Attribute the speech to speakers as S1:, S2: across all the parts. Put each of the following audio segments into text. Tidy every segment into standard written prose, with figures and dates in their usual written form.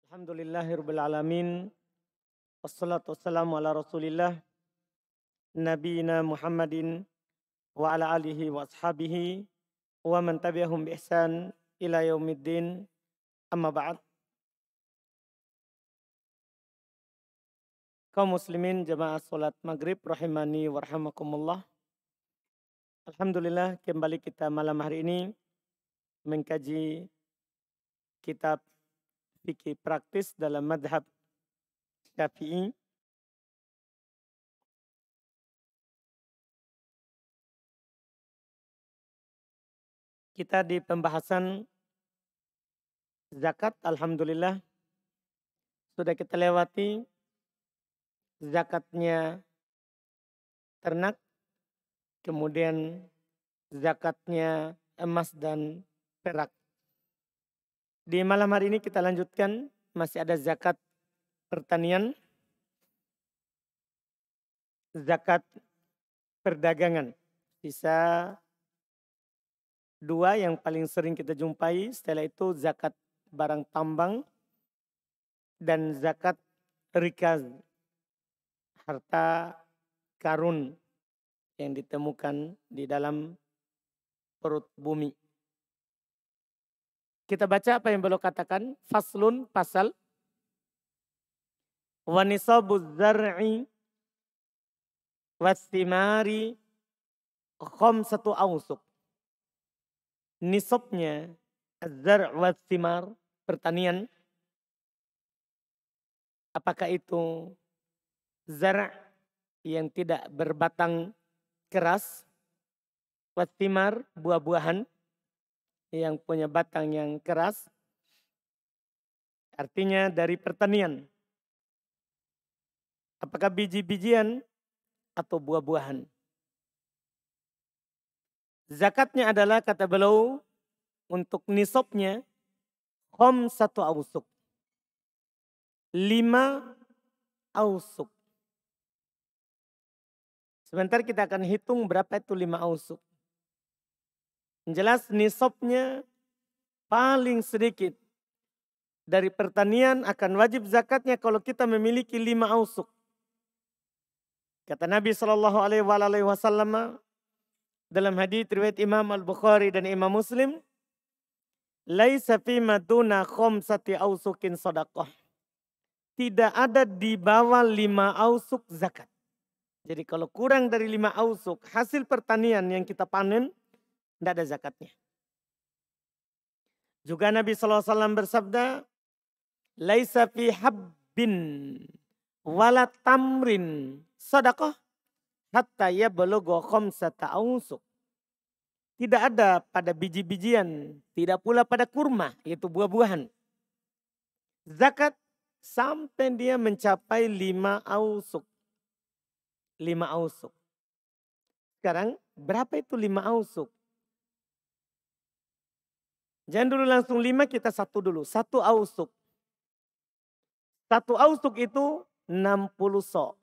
S1: Alhamdulillahirabbil alamin. Wassalatu wassalamu ala Rasulillah nabiyina Muhammadin wa ala alihi wa ashabihi wa man tabi'ahum bi ihsan ila yaumiddin. Amma ba'd. Kaum muslimin jamaah salat maghrib rahimani wa rahimakumullah. Alhamdulillah kembali kita malam hari ini mengkaji kitab fikih praktis dalam madhab Syafi'i. Kita di pembahasan zakat, alhamdulillah sudah kita lewati zakatnya ternak, kemudian zakatnya emas dan perak. Di malam hari ini kita lanjutkan, masih ada zakat pertanian, zakat perdagangan. Sisa dua yang paling sering kita jumpai, setelah itu zakat barang tambang dan zakat rikaz, harta karun yang ditemukan di dalam perut bumi. Kita baca apa yang beliau katakan. Faslun, pasal. Wa nisabuz zar'i wasthimari khamsatu awsuq. Nisabnya az-zar' wasthimar, pertanian. Apakah itu zar' yang tidak berbatang keras, wasthimar, buah-buahan yang punya batang yang keras, artinya dari pertanian. Apakah biji-bijian atau buah-buahan? Zakatnya adalah, kata beliau, untuk nisabnya khamsatu awsuq, 5 awsuq. Sebentar kita akan hitung berapa itu 5 awsuq. Yang jelas nisabnya paling sedikit dari pertanian akan wajib zakatnya kalau kita memiliki 5 awsuq. Kata Nabi SAW dalam hadits riwayat Imam Al-Bukhari dan Imam Muslim, laisa fima duna khamsati awsuqin shadaqah. Tidak ada di bawah 5 awsuq zakat. Jadi kalau kurang dari 5 awsuq hasil pertanian yang kita panen, tidak ada zakatnya. Juga Nabi SAW bersabda, laisa fi habbin wala tamrin sadaqah hatta yablugha khamsata awsuq. Tidak ada pada biji-bijian, tidak pula pada kurma, yaitu buah-buahan, zakat sampai dia mencapai 5 awsuq. 5 awsuq. Sekarang berapa itu 5 awsuq? Jangan dulu langsung 5, kita satu dulu. 1 awsuq. 1 awsuq itu 60 so'.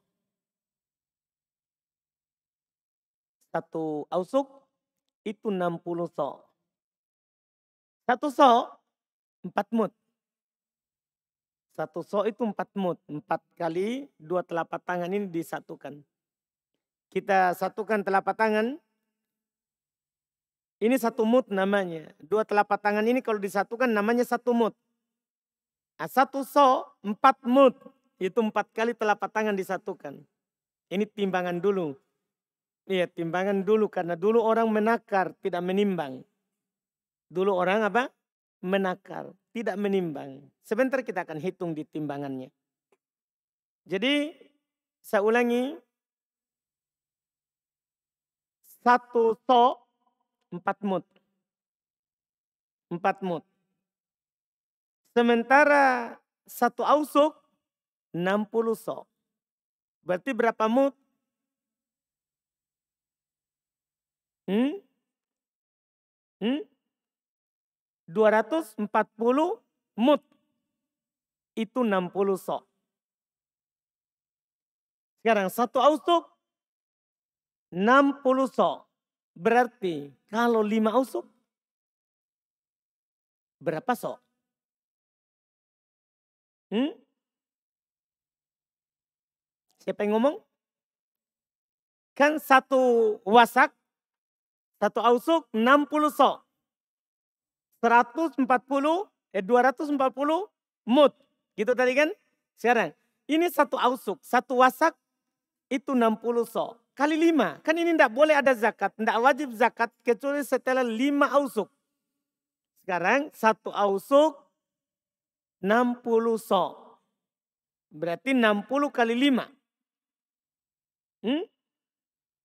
S1: 1 awsuq itu 60 so'. 1 so' 4 mud. 1 so' itu 4 mud. 4 kali 2 telapak tangan ini disatukan. Kita satukan telapak tangan. Ini 1 mud namanya. 2 telapak tangan ini kalau disatukan namanya 1 mud. 1 so' 4 mud. Itu 4 kali telapak tangan disatukan. Ini timbangan dulu. Iya, timbangan dulu karena dulu orang menakar, tidak menimbang. Dulu orang apa? Menakar, tidak menimbang. Sebentar kita akan hitung di timbangannya. Jadi saya ulangi. 1 so' 4 mud. 4 mud. Sementara 1 awsuq 60 so'. Berarti berapa mud? 240 mud. Itu 60 so'. Sekarang 1 awsuq 60 so'. Berarti kalau 5 awsuq berapa so'? Hmm? Siapa yang ngomong? Kan satu wasak, satu ausuk 60 sok. 240 mut. Gitu tadi kan? Sekarang, ini satu ausuk, satu wasak itu 60 sok. Kali 5, kan ini tidak boleh ada zakat. Tidak wajib zakat kecuali setelah 5 ausuk. Sekarang satu ausuk 60 sok. Berarti 60 kali 5. Hmm?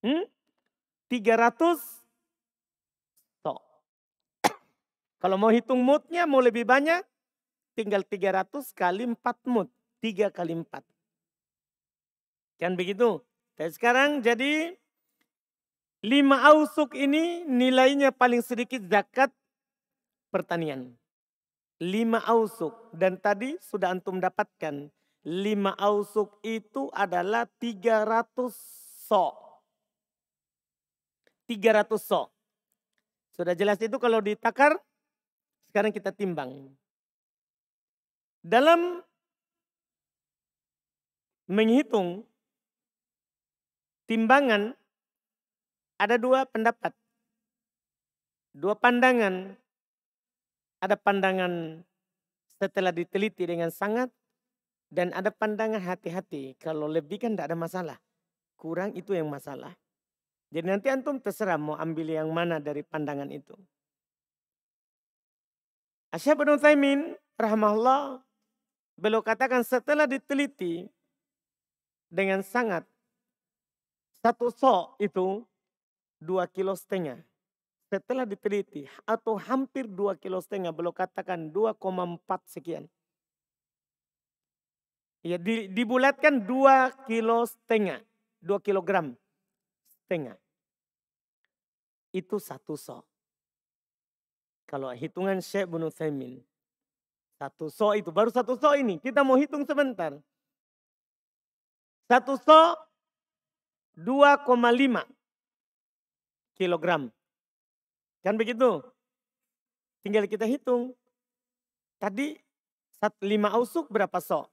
S1: Hmm? 300 sok. Kalau mau hitung mutnya mau lebih banyak, tinggal 300 kali 4 mut. 3 kali 4. Kan begitu. Dan sekarang jadi 5 ausuk ini nilainya paling sedikit zakat pertanian. 5 ausuk. Dan tadi sudah antum dapatkan. 5 ausuk itu adalah 300 sok. 300 sok. Sudah jelas itu kalau ditakar, sekarang kita timbang. Dalam menghitung timbangan ada 2 pendapat. 2 pandangan. Ada pandangan setelah diteliti dengan sangat. Dan ada pandangan hati-hati. Kalau lebih kan tidak ada masalah. Kurang itu yang masalah. Jadi nanti antum terserah mau ambil yang mana dari pandangan itu. Asy-Syaikh Ibnu Utsaimin rahimahullah beliau katakan setelah diteliti dengan sangat satu sok itu 2,5 kg. Setelah diteliti atau hampir 2,5 kg beliau katakan 2,4 sekian. Ya dibulatkan 2,5 kg. 2 kilogram setengah. Itu satu sok. Kalau hitungan Syekh Ibnu Utsaimin. Satu sok itu, baru satu sok ini. Kita mau hitung sebentar. Satu sok 2,5 kilogram. Kan begitu? Tinggal kita hitung. Tadi 5 ausuk berapa sok?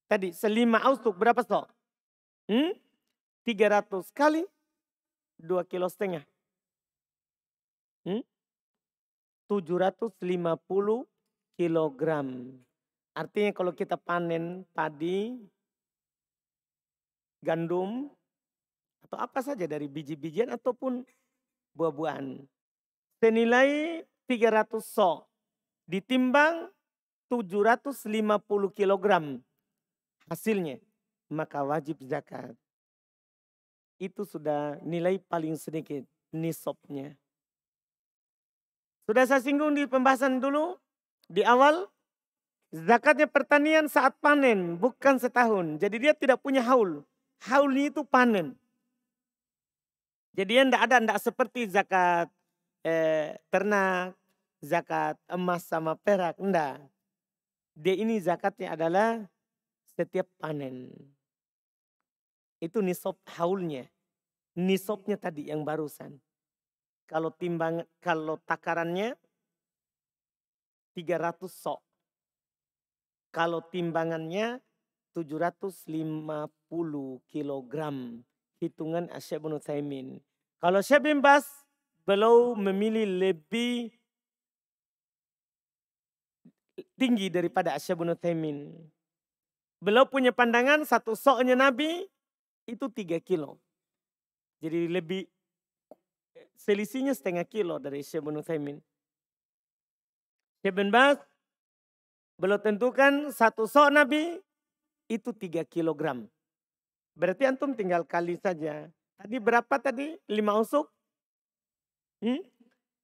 S1: Tadi 5 ausuk berapa sok? 300 kali 2,5 kg. 750 kilogram. Artinya kalau kita panen padi, gandum, atau apa saja dari biji-bijian ataupun buah-buahan. Senilai 300 sok. Ditimbang 750 kilogram hasilnya. Maka wajib zakat. Itu sudah nilai paling sedikit nisabnya. Sudah saya singgung di pembahasan dulu. Di awal. Zakatnya pertanian saat panen, bukan setahun. Jadi dia tidak punya haul. Haulnya itu panen. Jadi dia tidak seperti zakat ternak, zakat emas sama perak. Enggak. Dia ini zakatnya adalah setiap panen. Itu nisab haulnya. Nisabnya tadi yang barusan. Kalau takarannya 300 sok. Kalau timbangannya 750 kilogram. Hitungan Asy-Syaikh Ibnu Utsaimin. Kalau Syekh bin Baz beliau memilih lebih tinggi daripada Asy-Syaikh Ibnu Utsaimin. Beliau punya pandangan satu soknya Nabi itu 3 kilo. Jadi lebih selisihnya setengah kilo dari Syekh Ibnu Utsaimin. Syekh bin Baz beliau tentukan satu sok Nabi itu 3 kilogram. Berarti antum tinggal kali saja. Tadi berapa tadi? 5 usuk?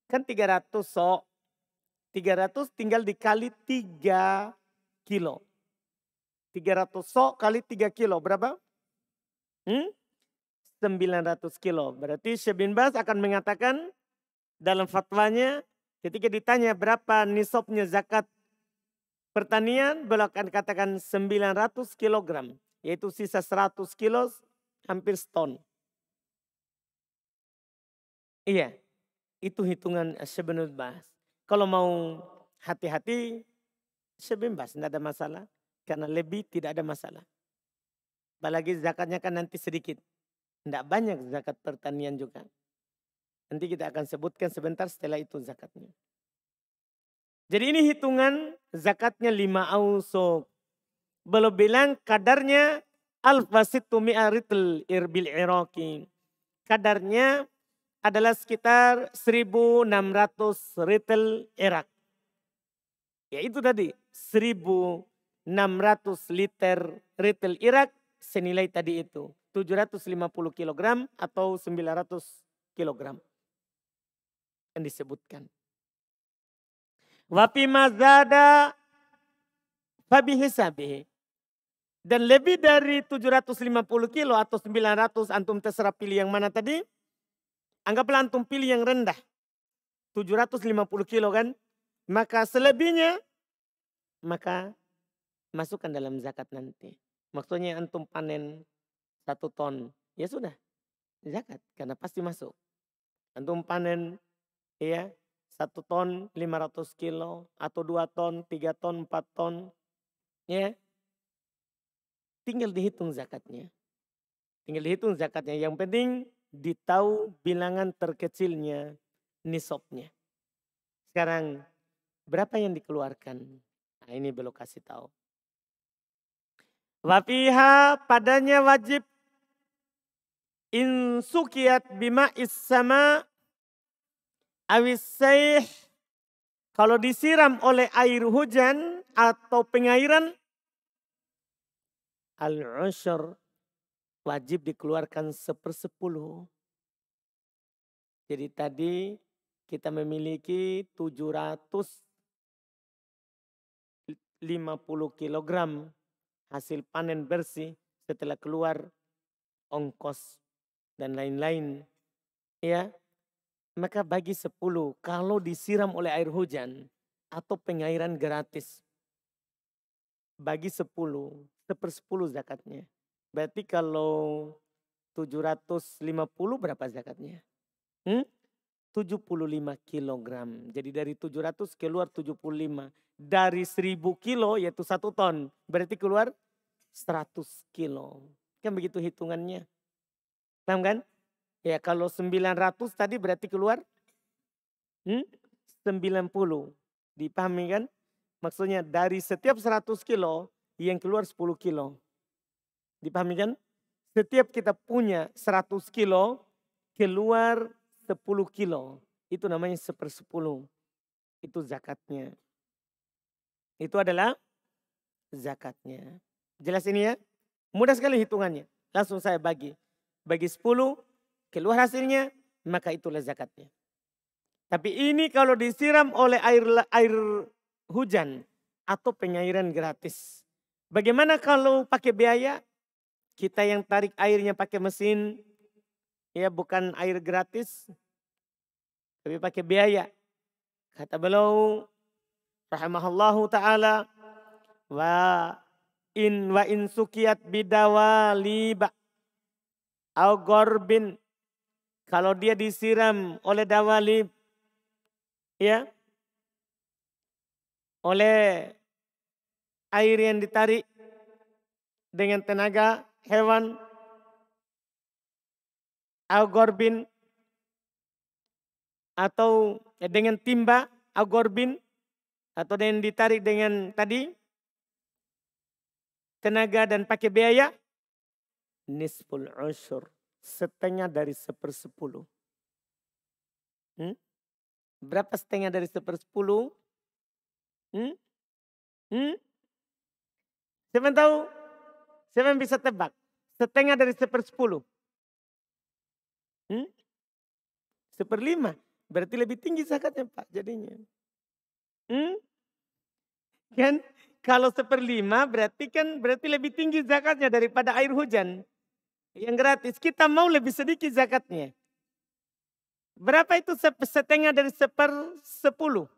S1: Kan 300 sok. 300 tinggal dikali 3 kilo. 300 sok kali 3 kilo berapa? 900 kilo. Berarti Syekh bin Baz akan mengatakan dalam fatwanya ketika ditanya berapa nisabnya zakat pertanian, beliau akan katakan 900 kilogram. Yaitu sisa 100 kilo hampir seton. Iya, itu hitungan Syekh bin Baz. Kalau mau hati-hati, sebebas, tidak ada masalah. Karena lebih tidak ada masalah. Apalagi zakatnya kan nanti sedikit. Tidak banyak zakat pertanian juga. Nanti kita akan sebutkan sebentar setelah itu zakatnya. Jadi ini hitungan zakatnya 5 ausuk. Belum bilang kadarnya al-fasittu mi'aritul irbil iraqi. Kadarnya adalah sekitar 1.600 ritel Irak. Ya itu tadi 1.600 liter ritel Irak senilai tadi itu. 750 kilogram atau 900 kilogram. Yang disebutkan. Wapi mazada fabi hisabihi. Dan lebih dari 750 kilo atau 900 antum terserah pilih yang mana tadi. Anggaplah antum pilih yang rendah. 750 kilo kan. Maka selebihnya maka masukkan dalam zakat nanti. Maksudnya antum panen 1 ton. Ya sudah zakat karena pasti masuk. Antum panen ya 1 ton 500 kilo atau 2 ton, 3 ton, 4 ton. Ya. Tinggal dihitung zakatnya. Tinggal dihitung zakatnya. Yang penting ditahu bilangan terkecilnya nisabnya. Sekarang berapa yang dikeluarkan? Nah, ini belum kasih tahu. Wafiha padanya wajib insukiyat bima is-sama awis sayh. Kalau disiram oleh air hujan atau pengairan al-usyr wajib dikeluarkan 1/10. Jadi tadi kita memiliki 750 kilogram hasil panen bersih setelah keluar ongkos dan lain-lain. Ya, maka bagi 10 kalau disiram oleh air hujan atau pengairan gratis. Bagi 10, 1/10 zakatnya. Berarti kalau 750 berapa zakatnya? 75 kilogram. Jadi dari 700 keluar 75. Dari 1000 kilo yaitu 1 ton. Berarti keluar 100 kilo. Kan begitu hitungannya. Paham kan? Ya kalau 900 tadi berarti keluar 90. Dipahami kan? Maksudnya dari setiap 100 kilo yang keluar 10 kilo. Dipahami kan? Setiap kita punya 100 kilo keluar 10 kilo. Itu namanya 1/10. Itu zakatnya. Itu adalah zakatnya. Jelas ini ya? Mudah sekali hitungannya. Langsung saya bagi. Bagi 10 keluar hasilnya maka itulah zakatnya. Tapi ini kalau disiram oleh air hujan atau pengairan gratis. Bagaimana kalau pakai biaya? Kita yang tarik airnya pakai mesin, ya bukan air gratis, tapi pakai biaya. Kata beliau, rahimahullahu ta'ala, wa in sukiyat bidawaliba au gorbin. Kalau dia disiram oleh dawalib, ya, oleh air yang ditarik dengan tenaga hewan, agorbin, atau dengan timba, agorbin, atau dengan ditarik dengan tadi tenaga dan pakai biaya, nisful usyur, setengah dari 1/10. Berapa setengah dari 1/10? Siapa tahu? Siapa bisa tebak? Setengah dari 1/10. 1/5. Berarti lebih tinggi zakatnya Pak jadinya. Kan kalau 1/5 berarti lebih tinggi zakatnya daripada air hujan. Yang gratis. Kita mau lebih sedikit zakatnya. Berapa itu setengah dari 1/10?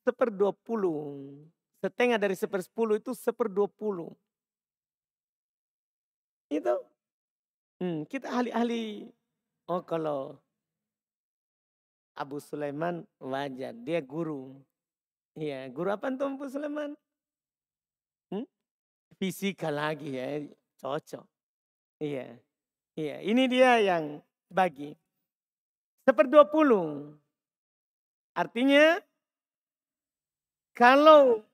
S1: 1/20. Setengah dari 1/10 itu 1/20. Itu. Kita ahli-ahli. Oh kalau Abu Sulaiman wajar, dia guru. Iya, guru apa antum Bu Sulaiman? Fisika lagi ya, cocok. Iya, iya. Ini dia yang bagi. 1/20. Artinya kalau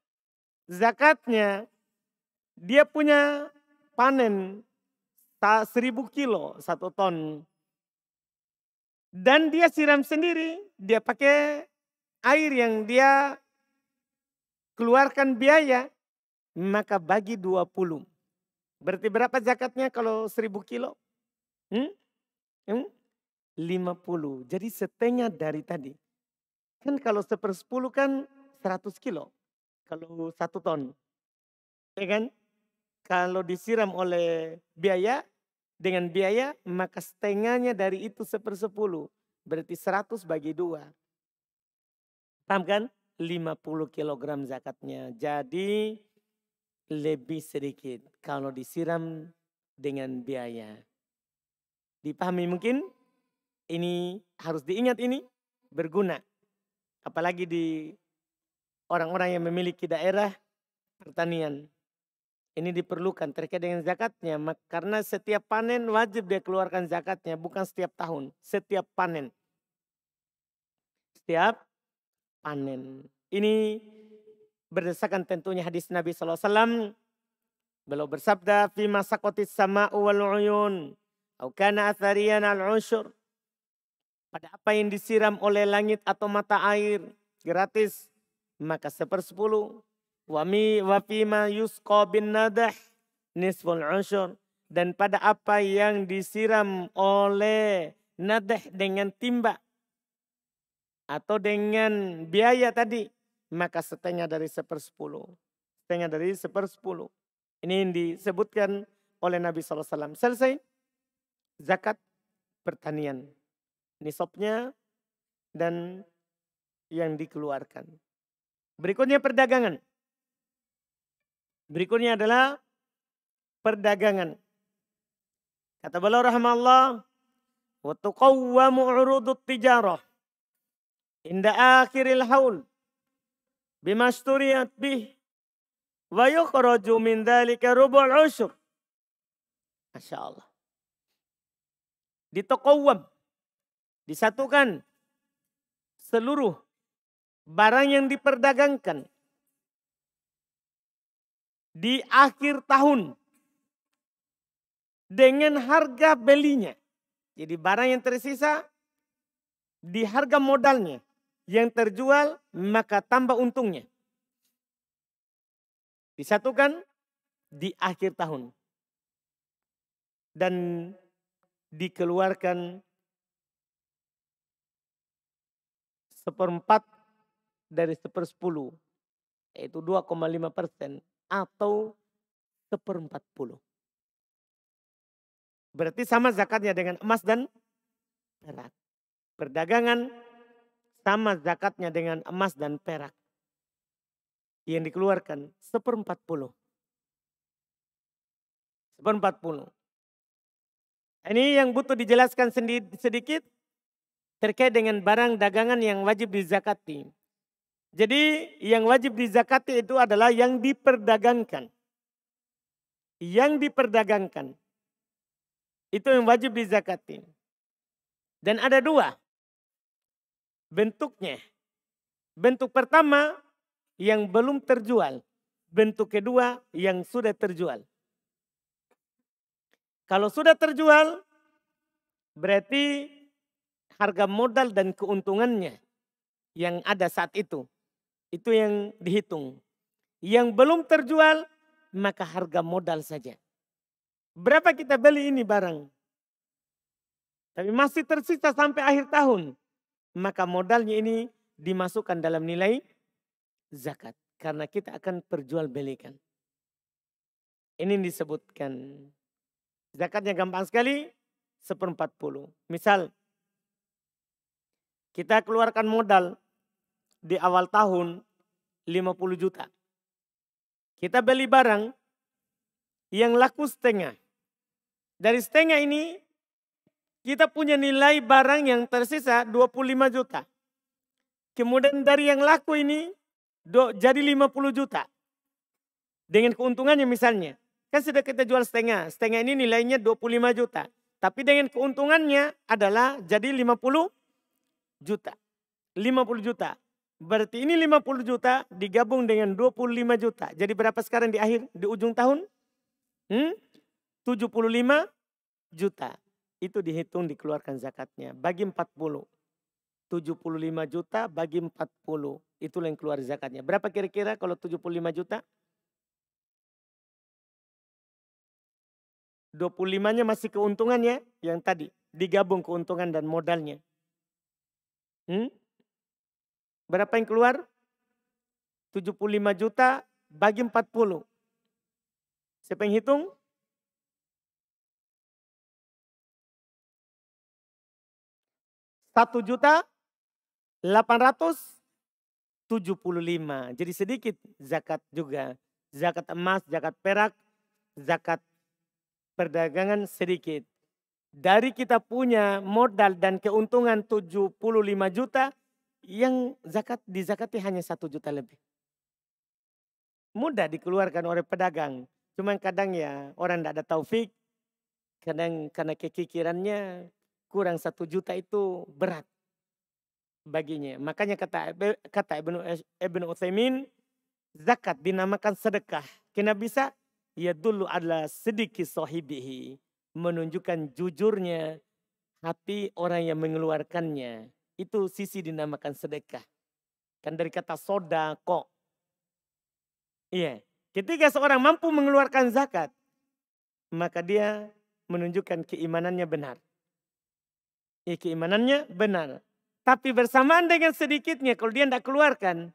S1: zakatnya dia punya panen 1000 kilo 1 ton. Dan dia siram sendiri, dia pakai air yang dia keluarkan biaya, maka bagi 20. Berarti berapa zakatnya kalau 1000 kilo? Hmm? Hmm? 50. Jadi setengah dari tadi. Kan kalau 1/10 kan 100 kilo. Kalau 1 ton. Ya kan? Kalau disiram oleh biaya, dengan biaya maka setengahnya dari itu 1/10. Berarti 100 bagi 2. Paham kan? 50 kilogram zakatnya. Jadi lebih sedikit kalau disiram dengan biaya. Dipahami mungkin? Ini harus diingat ini berguna. Apalagi di orang-orang yang memiliki daerah pertanian. Ini diperlukan terkait dengan zakatnya. Karena setiap panen wajib dia keluarkan zakatnya. Bukan setiap tahun. Setiap panen. Setiap panen. Ini berdasarkan tentunya hadis Nabi SAW. Beliau bersabda. Fima sakotis sama'u wal uyun. Au kana athariyan al-usyur. Pada apa yang disiram oleh langit atau mata air. Gratis. Maka 1/10. Wa fima yusqa bin nadah. Nisful usyur. Dan pada apa yang disiram oleh nadah dengan timba. Atau dengan biaya tadi. Maka setengah dari 1/10. Setengah dari 1/10. Ini yang disebutkan oleh Nabi SAW. Selesai. Zakat pertanian. Nisabnya dan yang dikeluarkan. Berikutnya perdagangan. Berikutnya adalah perdagangan. Kata beliau rahimahullah, wa tuqawwamu 'urudut tijarah inda akhiril haul bima shturiyat bih wa yukhraju min dzalika rubul usyur. Masyaallah. Dituqawwam, disatukan seluruh barang yang diperdagangkan di akhir tahun dengan harga belinya. Jadi barang yang tersisa di harga modalnya yang terjual maka tambah untungnya. Disatukan di akhir tahun dan dikeluarkan 1/4 dari 1/10, yaitu 2,5% atau 1/40. Berarti sama zakatnya dengan emas dan perak. Perdagangan sama zakatnya dengan emas dan perak. Yang dikeluarkan 1/40. 1/40. Ini yang butuh dijelaskan sedikit terkait dengan barang dagangan yang wajib dizakati. Jadi yang wajib dizakati itu adalah yang diperdagangkan. Yang diperdagangkan. Itu yang wajib dizakati. Dan ada 2 bentuknya. Bentuk pertama yang belum terjual. Bentuk kedua yang sudah terjual. Kalau sudah terjual berarti harga modal dan keuntungannya yang ada saat itu. Itu yang dihitung. Yang belum terjual maka harga modal saja. Berapa kita beli ini barang? Tapi masih tersisa sampai akhir tahun. Maka modalnya ini dimasukkan dalam nilai zakat. Karena kita akan perjualbelikan. Ini disebutkan. Zakatnya gampang sekali. 1/40. Misal. Kita keluarkan modal di awal tahun 50 juta. Kita beli barang yang laku setengah. Dari setengah ini kita punya nilai barang yang tersisa 25 juta. Kemudian dari yang laku ini jadi 50 juta. Dengan keuntungannya misalnya. Kan sudah kita jual setengah. Setengah ini nilainya 25 juta. Tapi dengan keuntungannya adalah jadi 50 juta. 50 juta. Berarti ini 50 juta digabung dengan 25 juta. Jadi berapa sekarang di akhir, di ujung tahun? 75 juta. Itu dihitung dikeluarkan zakatnya. Bagi 40. 75 juta bagi 40. Itulah yang keluar zakatnya. Berapa kira-kira kalau 75 juta? 25-nya masih keuntungannya yang tadi. Digabung keuntungan dan modalnya. Berapa yang keluar? 75 juta bagi 40. Siapa yang hitung? Rp1.875.000. Jadi sedikit zakat juga. Zakat emas, zakat perak, zakat perdagangan sedikit. Dari kita punya modal dan keuntungan 75 juta, yang dizakati hanya 1 juta lebih. Mudah dikeluarkan oleh pedagang. Cuman kadang ya orang tidak ada taufik. Kadang karena kekikirannya kurang 1 juta itu berat baginya. Makanya kata Ibnu Utsaimin, zakat dinamakan sedekah. Kenapa bisa? Ya dulu adalah sedikit sahibihi. Menunjukkan jujurnya hati orang yang mengeluarkannya. Itu sisi dinamakan sedekah. Kan dari kata sodako. Iya. Ketika seorang mampu mengeluarkan zakat, maka dia menunjukkan keimanannya benar. Ya, keimanannya benar. Tapi bersamaan dengan sedikitnya, kalau dia tidak keluarkan,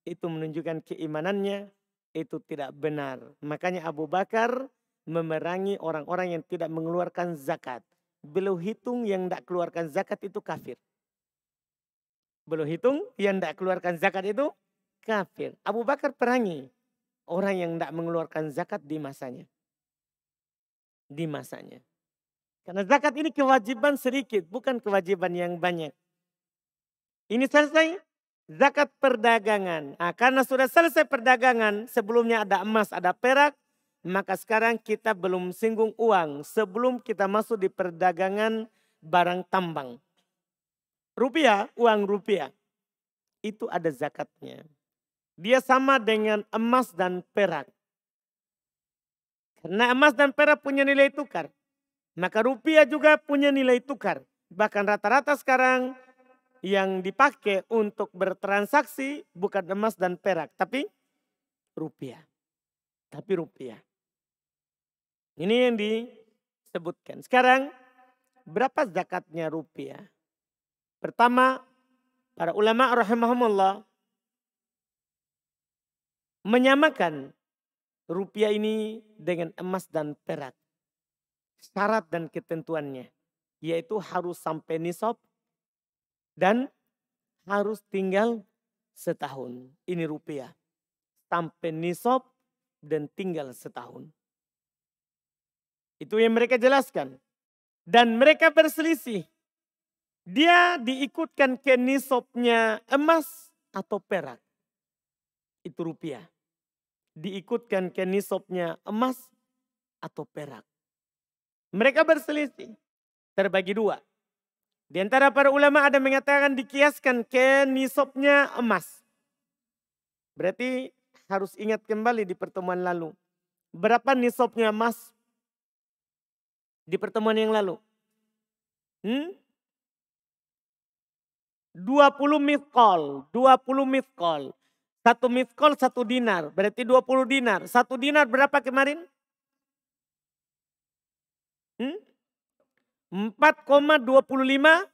S1: itu menunjukkan keimanannya itu tidak benar. Makanya Abu Bakar memerangi orang-orang yang tidak mengeluarkan zakat. Beliau hitung yang tidak keluarkan zakat itu kafir. Beliau hitung yang tidak keluarkan zakat itu kafir. Abu Bakar perangi orang yang tidak mengeluarkan zakat di masanya. Di masanya. Karena zakat ini kewajiban sedikit, bukan kewajiban yang banyak. Ini selesai zakat perdagangan. Nah, karena sudah selesai perdagangan, sebelumnya ada emas, ada perak, maka sekarang kita belum singgung uang sebelum kita masuk di perdagangan barang tambang. Rupiah, uang rupiah, itu ada zakatnya. Dia sama dengan emas dan perak. Karena emas dan perak punya nilai tukar. Maka rupiah juga punya nilai tukar. Bahkan rata-rata sekarang yang dipakai untuk bertransaksi bukan emas dan perak. Tapi rupiah. Tapi rupiah. Ini yang disebutkan. Sekarang berapa zakatnya rupiah? Pertama, para ulama rahimahumullah menyamakan rupiah ini dengan emas dan perak. Syarat dan ketentuannya. Yaitu harus sampai nisab dan harus tinggal setahun. Ini rupiah. Sampai nisab dan tinggal setahun. Itu yang mereka jelaskan. Dan mereka berselisih. Dia diikutkan ke nisabnya emas atau perak. Itu rupiah. Diikutkan ke nisabnya emas atau perak. Mereka berselisih. Terbagi dua. Di antara para ulama ada mengatakan dikiaskan ke nisabnya emas. Berarti harus ingat kembali di pertemuan lalu. Berapa nisabnya emas di pertemuan yang lalu? 20 mithqal. 20 mithqal. 1 mithqal 1 dinar. Berarti 20 dinar. 1 dinar berapa kemarin? 4,25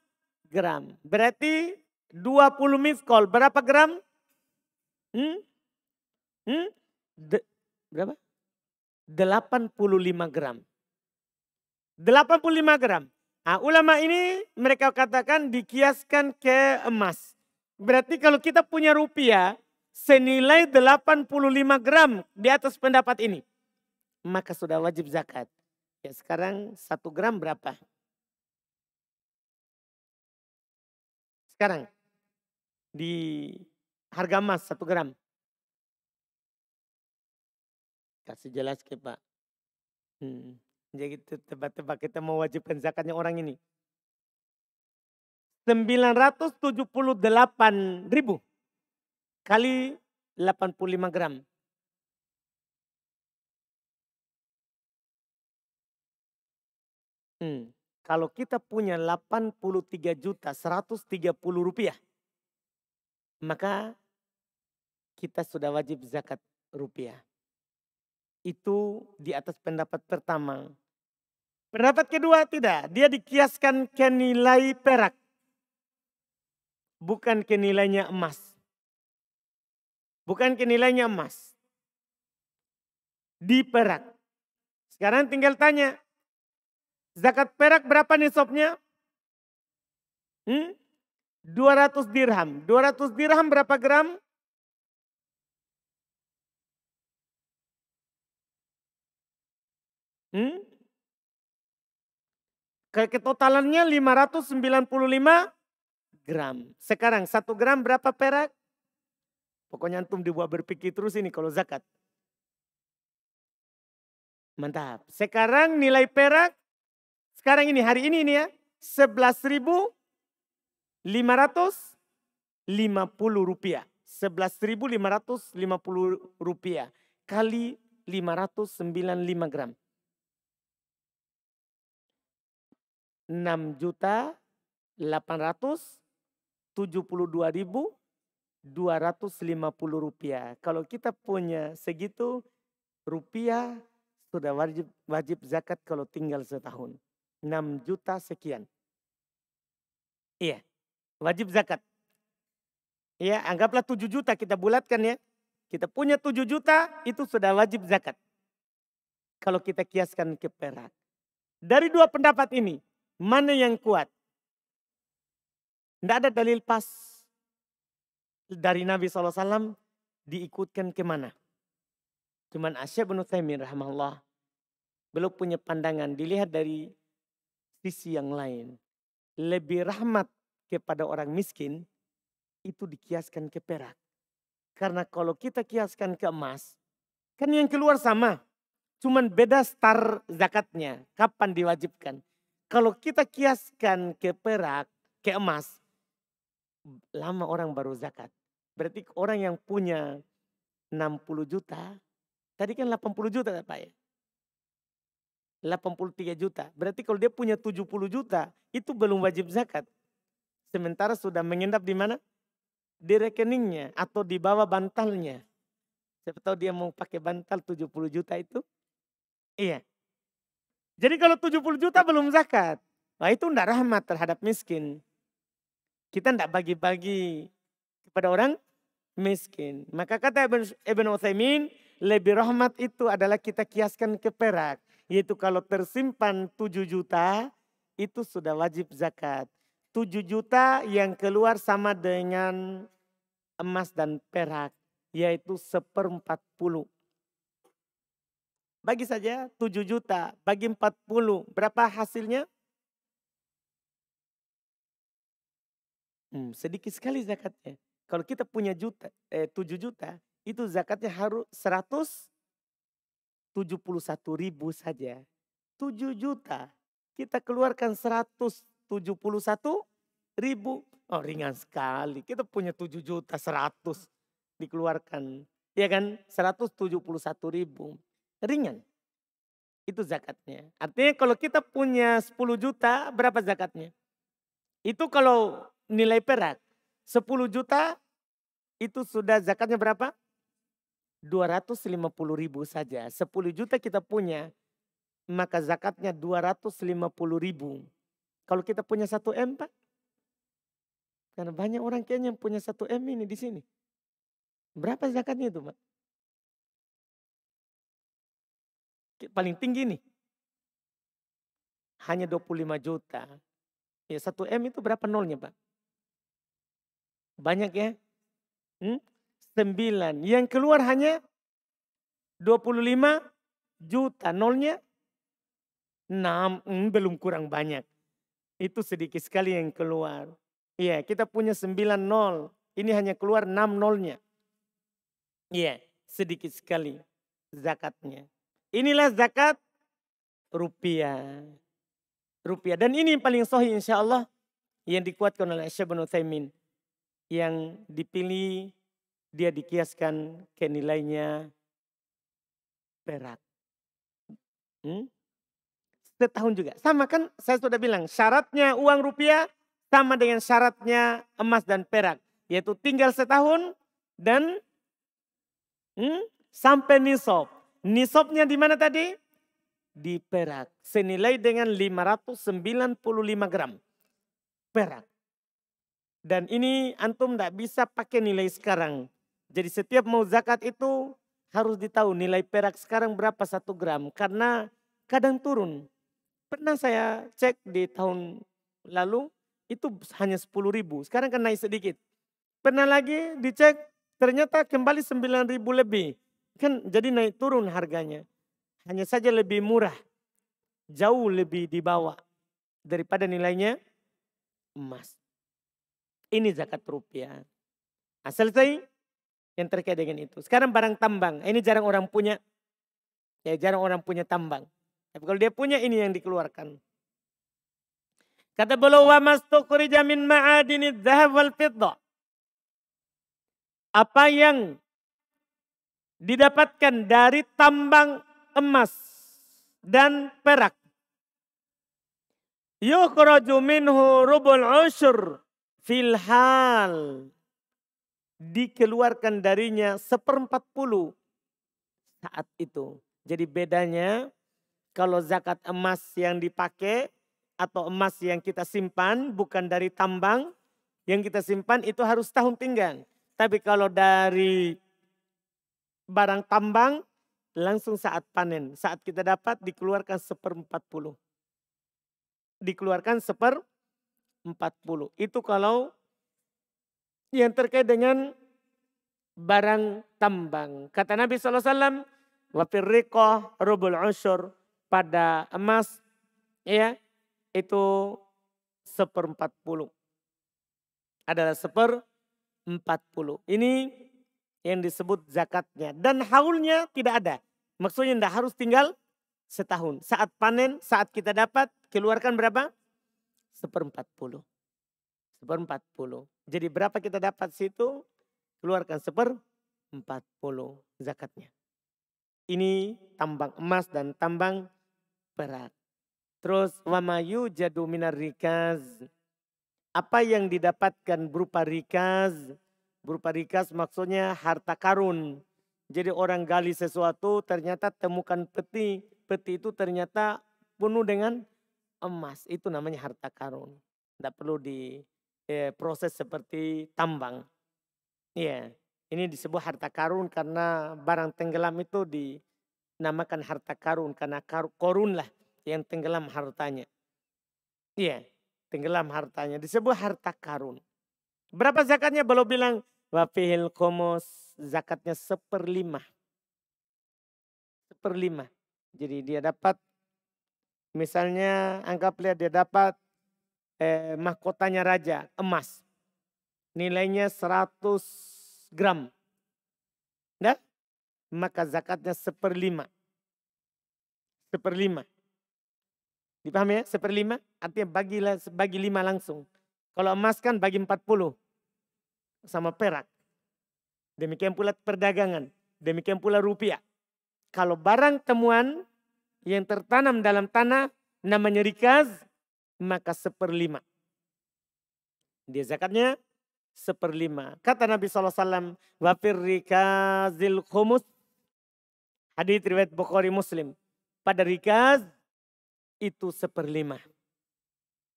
S1: gram. Berarti 20 mithqal. Berapa gram? Berapa? 85 gram. 85 gram. Nah, ulama ini mereka katakan dikiaskan ke emas. Berarti kalau kita punya rupiah senilai 85 gram di atas pendapat ini, maka sudah wajib zakat. Ya, sekarang 1 gram berapa? Sekarang di harga emas 1 gram Kasih jelas ke Pak. Jadi tebak-tebak kita mau wajibkan zakatnya orang ini. 978.000 kali 85 gram. Kalau kita punya 83.130 rupiah, maka kita sudah wajib zakat rupiah. Itu di atas pendapat pertama. Pendapat kedua tidak, dia dikiaskan ke nilai perak. Bukan ke nilainya emas. Bukan ke nilainya emas. Di perak. Sekarang tinggal tanya, zakat perak berapa nisabnya? 200 dirham. 200 dirham berapa gram? Ketotalannya 595 gram. Sekarang 1 gram berapa perak? Pokoknya antum dibuat berpikir terus ini kalau zakat. Mantap. Sekarang nilai perak, sekarang ini hari ini ya, 11.550 rupiah. 11.550 rupiah kali 595 gram. 6.872.250 rupiah. Kalau kita punya segitu rupiah sudah wajib zakat kalau tinggal setahun. 6 juta sekian. Iya, wajib zakat. Ya, anggaplah 7 juta kita bulatkan ya. Kita punya 7 juta itu sudah wajib zakat. Kalau kita kiaskan ke perak. Dari dua pendapat ini, mana yang kuat? Tidak ada dalil pas dari Nabi SAW diikutkan kemana. Cuman Syekh bin Utsaimin rahimahullah belum punya pandangan, dilihat dari sisi yang lain. Lebih rahmat kepada orang miskin itu dikiaskan ke perak. Karena kalau kita kiaskan ke emas, kan yang keluar sama. Cuman beda star zakatnya, kapan diwajibkan. Kalau kita kiaskan ke perak, ke emas, lama orang baru zakat. Berarti orang yang punya 60 juta, tadi kan 80 juta Pak ya. 83 juta. Berarti kalau dia punya 70 juta, itu belum wajib zakat. Sementara sudah mengendap di mana? Di rekeningnya atau di bawah bantalnya. Siapa tahu dia mau pakai bantal 70 juta itu. Iya. Jadi kalau 70 juta belum zakat. Wah itu tidak rahmat terhadap miskin. Kita tidak bagi-bagi kepada orang miskin. Maka kata Ibn Utsaimin, lebih rahmat itu adalah kita kiaskan ke perak. Yaitu kalau tersimpan 7 juta, itu sudah wajib zakat. 7 juta yang keluar sama dengan emas dan perak. Yaitu 1/40. Bagi saja 7 juta, bagi 40. Berapa hasilnya? Sedikit sekali zakatnya. Kalau kita punya 7 juta, itu zakatnya harus 171.000 saja. 7 juta, kita keluarkan 171.000. Oh ringan sekali, kita punya 7 juta 100 dikeluarkan. Ya kan, 171.000. Ringan. Itu zakatnya. Artinya kalau kita punya 10 juta, berapa zakatnya? Itu kalau nilai perak. 10 juta itu sudah zakatnya berapa? 250.000 saja. 10 juta kita punya, maka zakatnya 250.000. Kalau kita punya 1 M Pak. Karena banyak orang kayaknya yang punya 1 M ini di sini. Berapa zakatnya itu Pak? Paling tinggi nih. Hanya 25 juta. Ya 1 M itu berapa nolnya Pak? Banyak ya? 9. Yang keluar hanya 25 juta. Nolnya 6. Belum kurang banyak. Itu sedikit sekali yang keluar. Iya kita punya 9 nol. Ini hanya keluar 6 nolnya. Iya sedikit sekali. zakatnya. Inilah zakat rupiah. Rupiah. Dan ini yang paling sahih insya Allah yang dikuatkan oleh Syekh Ibnu Utsaimin. Yang dipilih dia dikiaskan ke nilainya perak. Setahun juga. Sama kan saya sudah bilang syaratnya uang rupiah sama dengan syaratnya emas dan perak. Yaitu tinggal setahun dan sampai nisab. Nisabnya di mana tadi? Di perak. Senilai dengan 595 gram perak. Dan ini antum tidak bisa pakai nilai sekarang. Jadi setiap mau zakat itu harus ditahu nilai perak sekarang berapa 1 gram. Karena kadang turun. Pernah saya cek di tahun lalu itu hanya 10.000. Sekarang kan naik sedikit. Pernah lagi dicek ternyata kembali 9.000 lebih. Kan jadi naik turun harganya. Hanya saja lebih murah. Jauh lebih di bawah daripada nilainya emas. Ini zakat rupiah. Nah, selesai yang terkait dengan itu. Sekarang barang tambang. Ini jarang orang punya. Ya jarang orang punya tambang. Tapi kalau dia punya ini yang dikeluarkan. Kata beliau wa mastukhrija min ma'adinidz dzahab wal fiddah. Apa yang didapatkan dari tambang emas dan perak. Yukhraju minhu rubul usyur fil hal. Dikeluarkan darinya 1/40 saat itu. Jadi bedanya kalau zakat emas yang dipakai atau emas yang kita simpan bukan dari tambang. Yang kita simpan itu harus tahun tinggal. Tapi kalau dari barang tambang langsung saat panen. Saat kita dapat dikeluarkan 1/40. Dikeluarkan 1/40. Itu kalau yang terkait dengan barang tambang. Kata Nabi SAW, wa firriqah rubul usyur, pada emas ya itu 1/40. Adalah 1/40. Ini yang disebut zakatnya. Dan haulnya tidak ada. Maksudnya tidak harus tinggal setahun. Saat panen, saat kita dapat, keluarkan berapa? 1/40. 1/40. Jadi berapa kita dapat situ, keluarkan 1/40 zakatnya. Ini tambang emas dan tambang perak. Terus wamayu jadu minar rikaz. Apa yang didapatkan berupa rikaz. Berupa rikaz maksudnya harta karun. Jadi orang gali sesuatu ternyata temukan peti. Peti itu ternyata penuh dengan emas. Itu namanya harta karun. Tidak perlu diproses seperti tambang. Iya, ini disebut harta karun karena barang tenggelam itu dinamakan harta karun. Karena korun lah yang tenggelam hartanya. Iya, tenggelam hartanya. Disebut harta karun. Berapa zakatnya? Belum bilang. Wafihil komos, zakatnya 1/5. 1/5. Jadi dia dapat, misalnya anggaplah dia dapat mahkotanya raja, emas. Nilainya 100 gram. Nah, maka zakatnya 1/5. 1/5. Dipahami ya? 1/5 artinya bagi 5 langsung. Kalau emas kan bagi 40. Sama perak. Demikian pula perdagangan. Demikian pula rupiah. Kalau barang temuan yang tertanam dalam tanah namanya rikaz, maka 1/5. Dia zakatnya 1/5. Kata Nabi SAW, wafir rikazil khumus. Hadits riwayat Bukhari Muslim. Pada rikaz itu 1/5.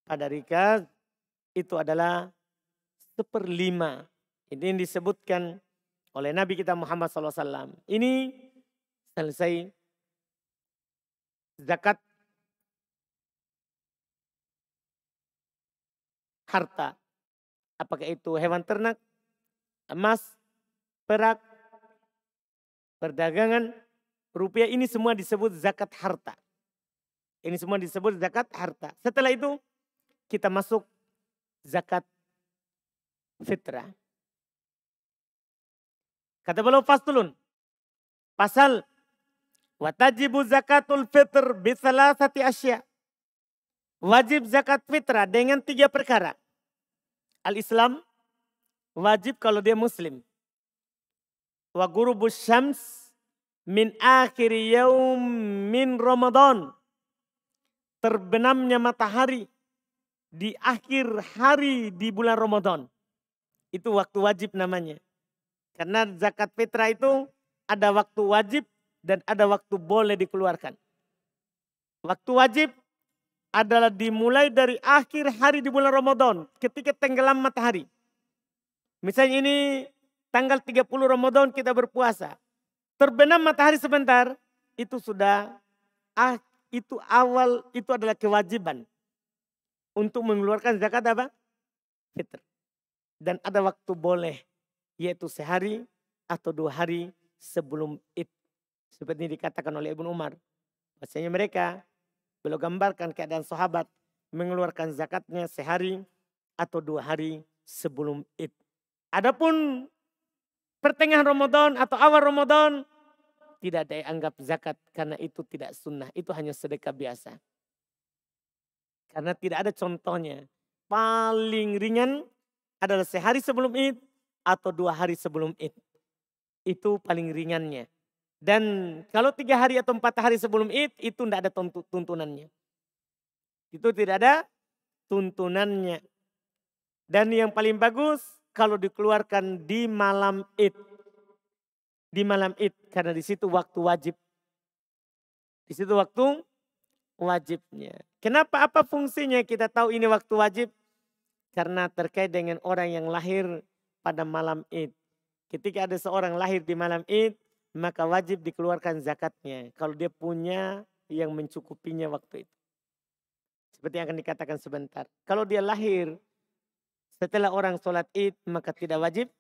S1: Pada rikaz itu adalah 1/5. Ini yang disebutkan oleh Nabi kita Muhammad SAW. Ini selesai zakat harta. Apakah itu hewan ternak, emas, perak, perdagangan, rupiah, ini semua disebut zakat harta. Ini semua disebut zakat harta. Setelah itu kita masuk zakat fitrah. Kata beliau faslun. Pasal Watajibu zakatul fitr bisalasati asya. Wajib zakat fitrah dengan 3 perkara. Al-Islam wajib kalau dia muslim. Wa ghurubus syams min akhir yaum min Ramadan. Terbenamnya matahari di akhir hari di bulan Ramadan. Itu waktu wajib namanya. Karena zakat fitrah itu ada waktu wajib dan ada waktu boleh dikeluarkan. Waktu wajib adalah dimulai dari akhir hari di bulan Ramadan ketika tenggelam matahari. Misalnya ini tanggal 30 Ramadan kita berpuasa. Terbenam matahari sebentar, itu sudah itu adalah kewajiban untuk mengeluarkan zakat apa? Fitr. Dan ada waktu boleh, yaitu sehari atau 2 hari sebelum Id. Seperti dikatakan oleh Ibnu Umar. Bahasanya mereka beliau gambarkan keadaan sahabat mengeluarkan zakatnya sehari atau 2 hari sebelum Id. Adapun pertengahan Ramadan atau awal Ramadan tidak ada yang anggap zakat karena itu tidak sunnah. Itu hanya sedekah biasa. Karena tidak ada contohnya. Paling ringan adalah sehari sebelum Id atau 2 hari sebelum Id. Itu paling ringannya. Dan kalau 3 hari atau 4 hari sebelum Id itu tidak ada tuntunannya. Itu tidak ada tuntunannya. Dan yang paling bagus kalau dikeluarkan di malam Id. Di malam Id karena di situ waktu wajib. Di situ waktu wajibnya. Kenapa? Apa fungsinya kita tahu ini waktu wajib? Karena terkait dengan orang yang lahir pada malam Id. Ketika ada seorang lahir di malam Id, maka wajib dikeluarkan zakatnya. Kalau dia punya yang mencukupinya waktu itu. Seperti yang akan dikatakan sebentar. Kalau dia lahir setelah orang sholat Id, maka tidak wajib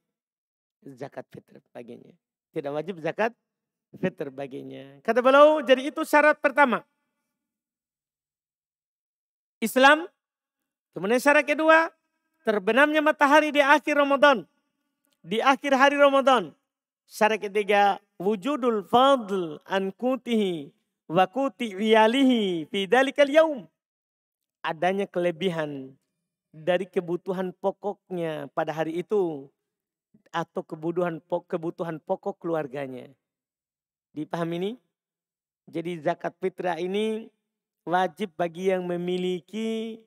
S1: zakat fitr baginya. Tidak wajib zakat fitr baginya. Kata beliau, jadi itu syarat pertama. Islam. Kemudian syarat kedua, terbenamnya matahari di akhir Ramadan. Di akhir hari Ramadan. Syarat ketiga, wujudul fadl an kutihi wa kuti wiyalihi fi dalikal yaum. Adanya kelebihan dari kebutuhan pokoknya pada hari itu atau kebutuhan pokok keluarganya. Dipahami ini? Jadi zakat fitrah ini wajib bagi yang memiliki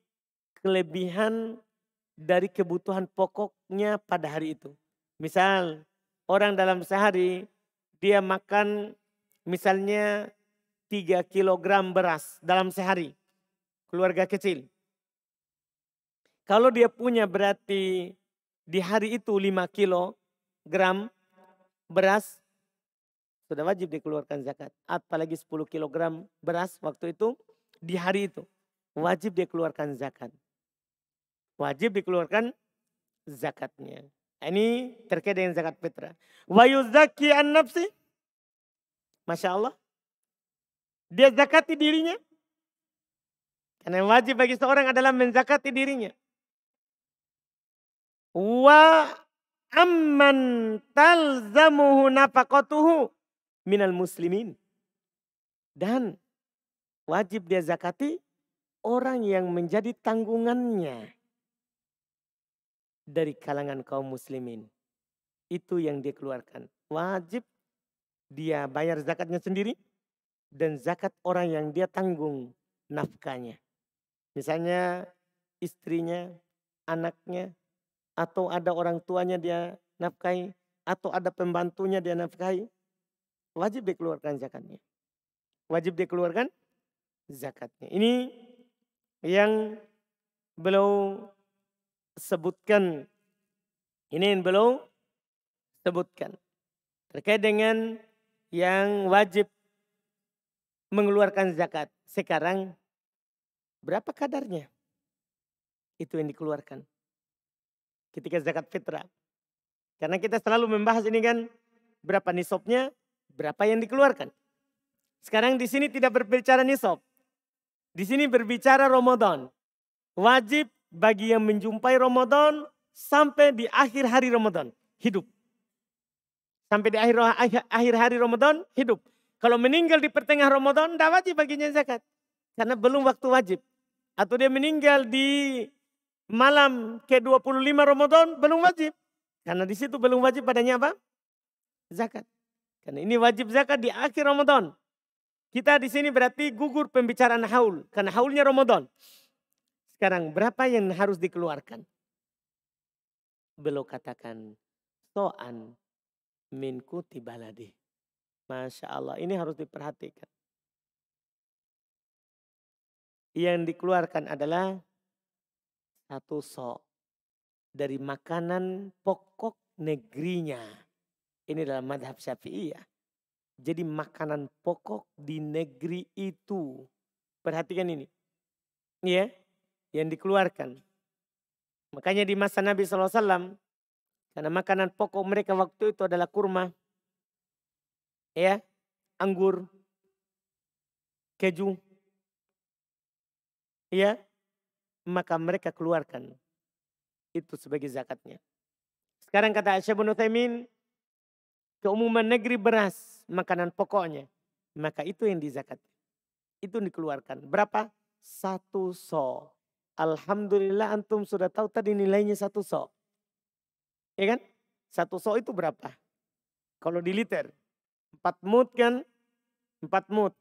S1: kelebihan dari kebutuhan pokoknya pada hari itu. Misal orang dalam sehari dia makan misalnya 3 kilogram beras dalam sehari. Keluarga kecil. Kalau dia punya berarti di hari itu 5 kilogram beras sudah wajib dikeluarkan zakat. Apalagi 10 kilogram beras waktu itu di hari itu wajib dikeluarkan zakat. Wajib dikeluarkan zakatnya. Ini terkait dengan zakat fitrah. Wa yuzaki an nafsi. Masya Allah. Dia zakati dirinya. Karena wajib bagi seorang adalah menzakati dirinya. Wa amman talzamuhu nafaqatuhu minal muslimin. Dan wajib dia zakati orang yang menjadi tanggungannya dari kalangan kaum muslimin. Itu yang dia keluarkan. Wajib dia bayar zakatnya sendiri dan zakat orang yang dia tanggung nafkahnya. Misalnya istrinya, anaknya, atau ada orang tuanya dia nafkahi, atau ada pembantunya dia nafkahi. Wajib dikeluarkan zakatnya. Wajib dikeluarkan zakatnya. Ini yang beliau sebutkan. Ini yang beliau sebutkan. Terkait dengan yang wajib mengeluarkan zakat. Sekarang berapa kadarnya? Itu yang dikeluarkan. Ketika zakat fitrah. Karena kita selalu membahas ini kan berapa nisabnya, berapa yang dikeluarkan. Sekarang di sini tidak berbicara nisab. Di sini berbicara Ramadan. Wajib bagi yang menjumpai Ramadan sampai di akhir hari Ramadan. Hidup. Sampai di akhir hari Ramadan hidup. Kalau meninggal di pertengahan Ramadan, tidak wajib baginya zakat. Karena belum waktu wajib. Atau dia meninggal di malam ke-25 Ramadan, belum wajib. Karena di situ belum wajib padanya apa? Zakat. Karena ini wajib zakat di akhir Ramadan. Kita di sini berarti gugur pembicaraan haul. Karena haulnya Ramadan. Sekarang berapa yang harus dikeluarkan? Beliau katakan, so'an min kutibaladi. Masya Allah, ini harus diperhatikan. Yang dikeluarkan adalah satu so' dari makanan pokok negerinya. Ini dalam madhab Syafi'iyah. Jadi makanan pokok di negeri itu. Perhatikan ini. Ya, yang dikeluarkan. Makanya di masa Nabi SAW, karena makanan pokok mereka waktu itu adalah kurma, ya, anggur, keju, ya, maka mereka keluarkan itu sebagai zakatnya. Sekarang kata Syekh Ibnu Utsaimin, keumuman negeri beras, makanan pokoknya, maka itu yang dizakat. Itu yang dikeluarkan. Berapa? 1 so'. Alhamdulillah antum sudah tahu tadi nilainya 1 so'. Ya kan? 1 so' itu berapa? Kalau di liter. 4 mut kan? 4 mut.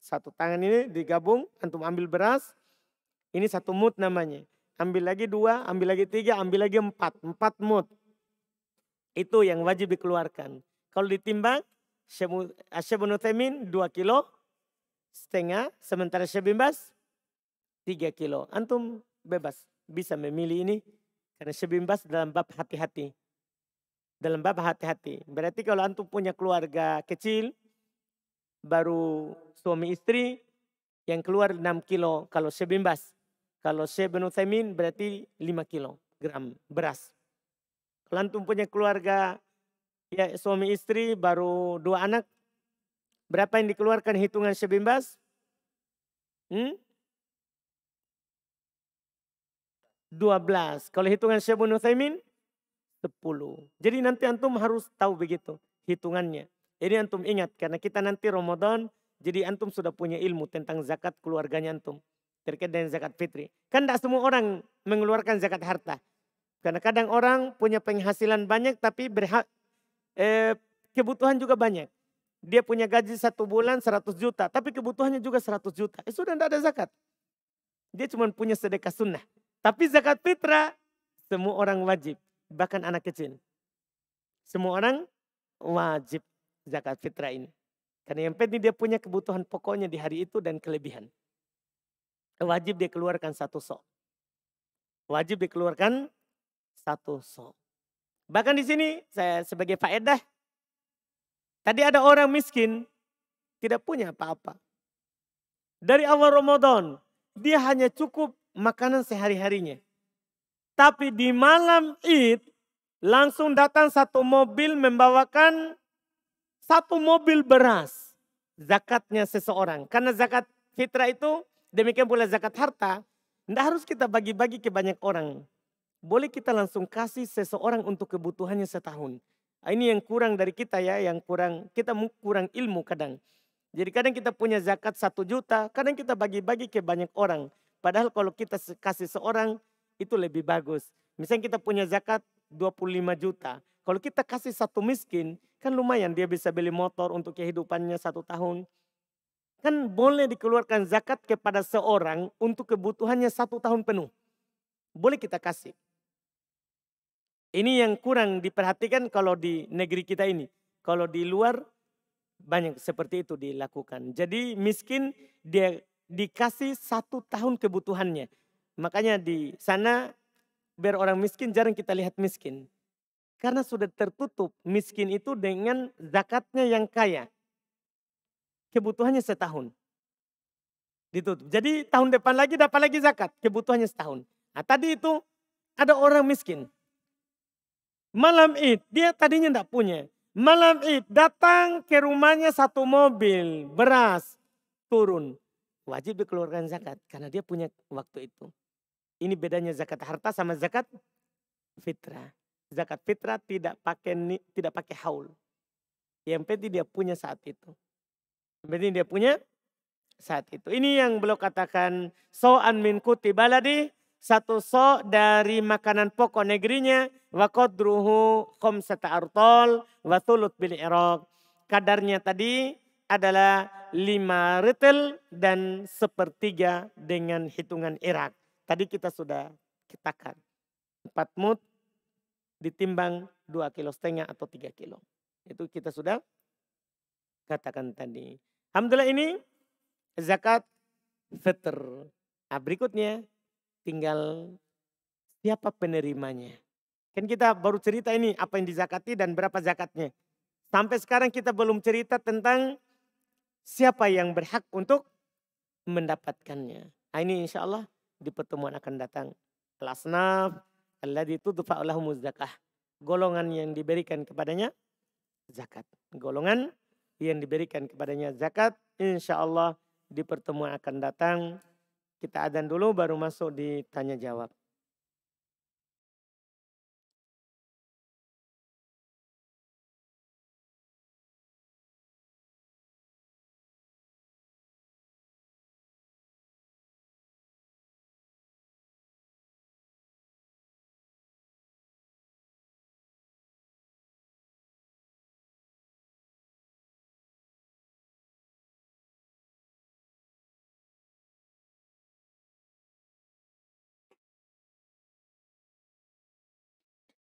S1: 1 tangan ini digabung, antum ambil beras. Ini 1 mut namanya. Ambil lagi 2, ambil lagi 3, ambil lagi 4. 4 mut. Itu yang wajib dikeluarkan. Kalau ditimbang, Syekh Ibnu Utsaimin 2,5 kilo. Sementara Syekh bin Baz 3 kilo. Antum bebas bisa memilih ini. Karena Syekh bin Baz dalam bab hati-hati. Dalam bab hati-hati. Berarti kalau antum punya keluarga kecil, baru suami istri, yang keluar 6 kilo kalau Syekh bin Baz. Kalau Syekh bin Utsaimin berarti 5 kilogram beras. Kalau antum punya keluarga, ya suami istri baru 2 anak, berapa yang dikeluarkan hitungan Syekh bin Baz? 12. Kalau hitungan Syekh bin Utsaimin 10. Jadi nanti antum harus tahu begitu hitungannya. Jadi antum ingat karena kita nanti Ramadan, jadi antum sudah punya ilmu tentang zakat keluarganya antum. Terkait dengan zakat fitri. Kan tidak semua orang mengeluarkan zakat harta. Karena kadang orang punya penghasilan banyak tapi kebutuhan juga banyak. Dia punya gaji 1 bulan 100 juta tapi kebutuhannya juga 100 juta. Sudah tidak ada zakat. Dia cuma punya sedekah sunnah. Tapi zakat fitrah semua orang wajib. Bahkan anak kecil. Semua orang wajib zakat fitrah ini. Karena yang penting dia punya kebutuhan pokoknya di hari itu dan kelebihan. Wajib dia keluarkan 1 so'. Wajib dikeluarkan 1 so'. Bahkan di sini saya sebagai faedah. Tadi ada orang miskin. Tidak punya apa-apa. Dari awal Ramadan. Dia hanya cukup makanan sehari-harinya. Tapi di malam Id langsung datang 1 mobil membawakan 1 mobil beras. Zakatnya seseorang. Karena zakat fitrah itu demikian pula zakat harta. Tidak harus kita bagi-bagi ke banyak orang. Boleh kita langsung kasih seseorang untuk kebutuhannya setahun. Ini yang kurang dari kita ya. Kita kurang ilmu kadang. Jadi kadang kita punya zakat 1 juta. Kadang kita bagi-bagi ke banyak orang. Padahal kalau kita kasih seorang itu lebih bagus. Misalnya kita punya zakat 25 juta. Kalau kita kasih 1 miskin kan lumayan dia bisa beli motor untuk kehidupannya 1 tahun. Kan boleh dikeluarkan zakat kepada seorang untuk kebutuhannya 1 tahun penuh. Boleh kita kasih. Ini yang kurang diperhatikan kalau di negeri kita ini. Kalau di luar banyak seperti itu dilakukan. Jadi miskin dia dikasih 1 tahun kebutuhannya. Makanya di sana biar orang miskin jarang kita lihat miskin. Karena sudah tertutup miskin itu dengan zakatnya yang kaya. Kebutuhannya setahun. Ditutup. Jadi tahun depan lagi dapat lagi zakat. Kebutuhannya setahun. Nah tadi itu ada orang miskin. Malam Id dia tadinya tidak punya. Malam Id datang ke rumahnya 1 mobil beras turun. Wajib dikeluarkan zakat karena dia punya waktu itu. Ini bedanya zakat harta sama zakat fitrah. Zakat fitrah tidak pakai haul. Yang penting dia punya saat itu. Berarti dia punya saat itu. Ini yang beliau katakan so'an min kuti baladi, satu so dari makanan pokok negerinya, wa qadruhu khamsata artol wa thulut bil Iraq. Kadarnya tadi adalah 5 retel dan sepertiga dengan hitungan Irak. Tadi kita sudah katakan 4 mud ditimbang 2,5 kilo atau 3 kilo. Itu kita sudah katakan tadi. Alhamdulillah ini zakat fitr. Nah, berikutnya tinggal siapa penerimanya. Kan kita baru cerita ini apa yang dizakati dan berapa zakatnya. Sampai sekarang kita belum cerita tentang siapa yang berhak untuk mendapatkannya. Nah, ini insya Allah di pertemuan akan datang. Al-asnaf alladzi tudfa'u lahumuz zakah. Golongan yang diberikan kepadanya zakat. Golongan yang diberikan kepadanya zakat. Insya Allah di pertemuan akan datang. Kita adzan dulu baru masuk di tanya jawab.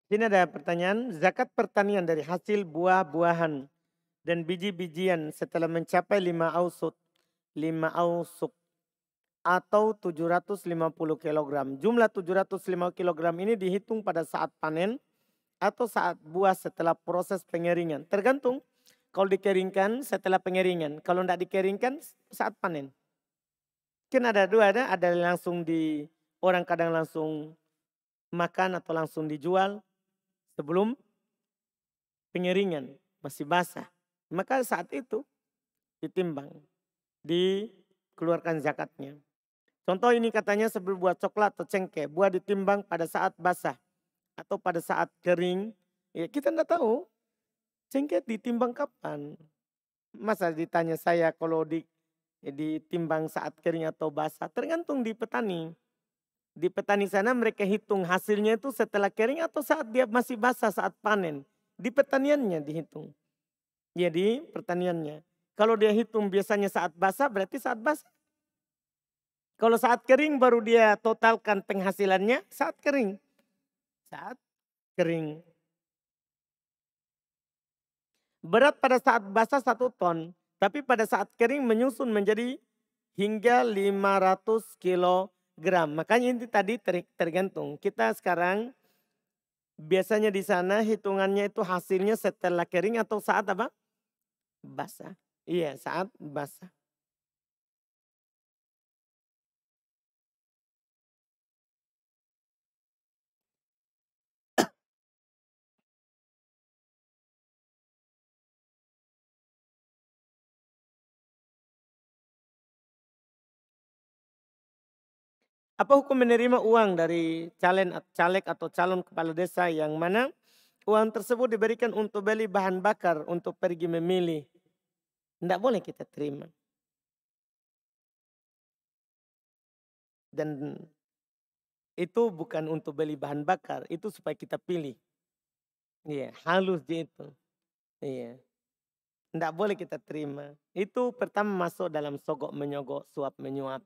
S1: Sini ada pertanyaan, zakat pertanian dari hasil buah-buahan dan biji-bijian setelah mencapai 5 ausuk atau 750 kilogram. Jumlah 750 kilogram ini dihitung pada saat panen atau saat buah setelah proses pengeringan. Tergantung, kalau dikeringkan setelah pengeringan, kalau tidak dikeringkan saat panen. Kan ada dua, ada langsung orang kadang langsung makan atau langsung dijual sebelum pengeringan, masih basah. Maka saat itu ditimbang, dikeluarkan zakatnya. Contoh ini katanya sebelum buah coklat atau cengkeh, buah ditimbang pada saat basah atau pada saat kering. Ya kita tidak tahu cengkeh ditimbang kapan. Masa ditanya saya kalau ditimbang saat kering atau basah, tergantung di petani. Di petani sana mereka hitung hasilnya itu setelah kering atau saat dia masih basah saat panen. Di pertaniannya dihitung. Ya di pertaniannya. Kalau dia hitung biasanya saat basah berarti saat basah. Kalau saat kering baru dia totalkan penghasilannya saat kering. Saat kering. Berat pada saat basah 1 ton. Tapi pada saat kering menyusun menjadi hingga 500 kilogram. Makanya ini tadi tergantung. Kita sekarang biasanya di sana hitungannya itu hasilnya setelah kering atau saat apa? Basah. Iya, saat basah. Apa hukum menerima uang dari caleg atau calon kepala desa yang mana uang tersebut diberikan untuk beli bahan bakar untuk pergi memilih? Tidak boleh kita terima. Dan itu bukan untuk beli bahan bakar, itu supaya kita pilih. Iya, halus dia itu. Iya. Tidak boleh kita terima. Itu pertama masuk dalam sogok menyogok, suap menyuap.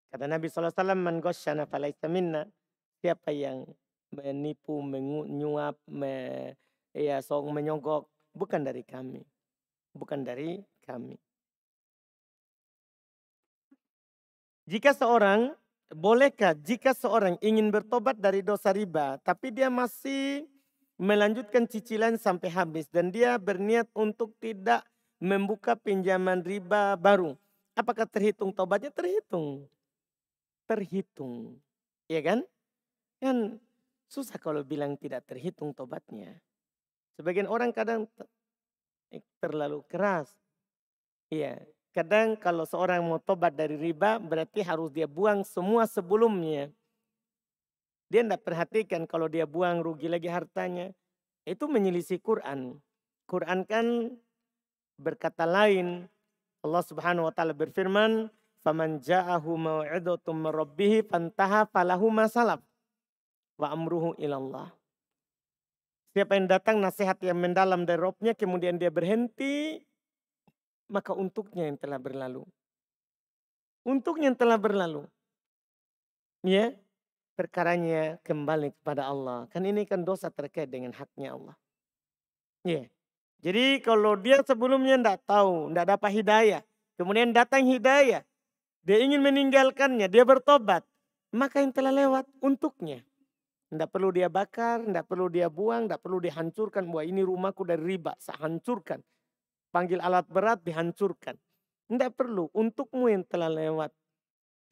S1: Kata Nabi SAW, man ghasyana falaysa minna. Siapa yang menipu, menyuap, menyogok, bukan dari kami. Bukan dari kami. Bolehkah jika seorang ingin bertobat dari dosa riba, tapi dia masih melanjutkan cicilan sampai habis dan dia berniat untuk tidak membuka pinjaman riba baru. Apakah terhitung tobatnya? Terhitung. Terhitung. Iya kan? Kan susah kalau bilang tidak terhitung tobatnya. Sebagian orang kadang terlalu keras. Iya. Kadang kalau seorang mau tobat dari riba berarti harus dia buang semua sebelumnya. Dia tidak perhatikan kalau dia buang rugi lagi hartanya. Itu menyelisih Quran. Quran kan berkata lain, Allah Subhanahu wa taala berfirman, "Faman ja'ahu mau'izatum min rabbih fantaha falahu ma salaf wa amruhu ilallah." Siapa yang datang nasihat yang mendalam dari Rabb-nya kemudian dia berhenti, maka untuknya yang telah berlalu. Untuknya yang telah berlalu. Ya, perkaranya kembali kepada Allah. Kan ini kan dosa terkait dengan haknya Allah. Ya. Jadi kalau dia sebelumnya tidak tahu, tidak dapat hidayah. Kemudian datang hidayah. Dia ingin meninggalkannya, dia bertobat. Maka yang telah lewat untuknya. Tidak perlu dia bakar, tidak perlu dia buang, tidak perlu dihancurkan. Wah ini rumahku dari riba, saya hancurkan. Panggil alat berat, dihancurkan. Tidak perlu, untukmu yang telah lewat.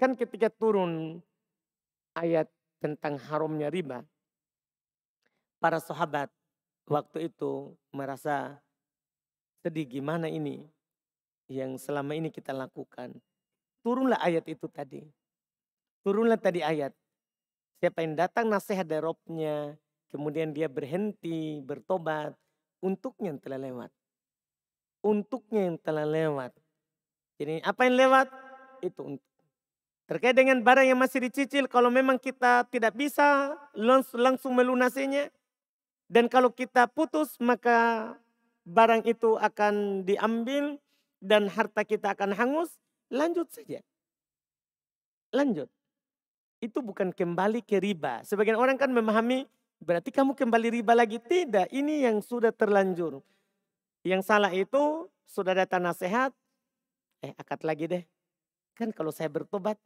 S1: Kan ketika turun ayat tentang haramnya riba. Para sahabat waktu itu merasa sedih, gimana ini yang selama ini kita lakukan. Turunlah ayat itu tadi. Turunlah tadi ayat. Siapa yang datang nasihat dari Rabb-nya, kemudian dia berhenti, bertobat, untuknya yang telah lewat. Untuknya yang telah lewat. Jadi apa yang lewat? Itu untuk. Terkait dengan barang yang masih dicicil, kalau memang kita tidak bisa langsung melunasinya, dan kalau kita putus maka barang itu akan diambil dan harta kita akan hangus, lanjut saja. Lanjut. Itu bukan kembali ke riba. Sebagian orang kan memahami berarti kamu kembali riba lagi. Tidak, ini yang sudah terlanjur. Yang salah itu sudah datang nasihat, akad lagi deh. Kan kalau saya bertobat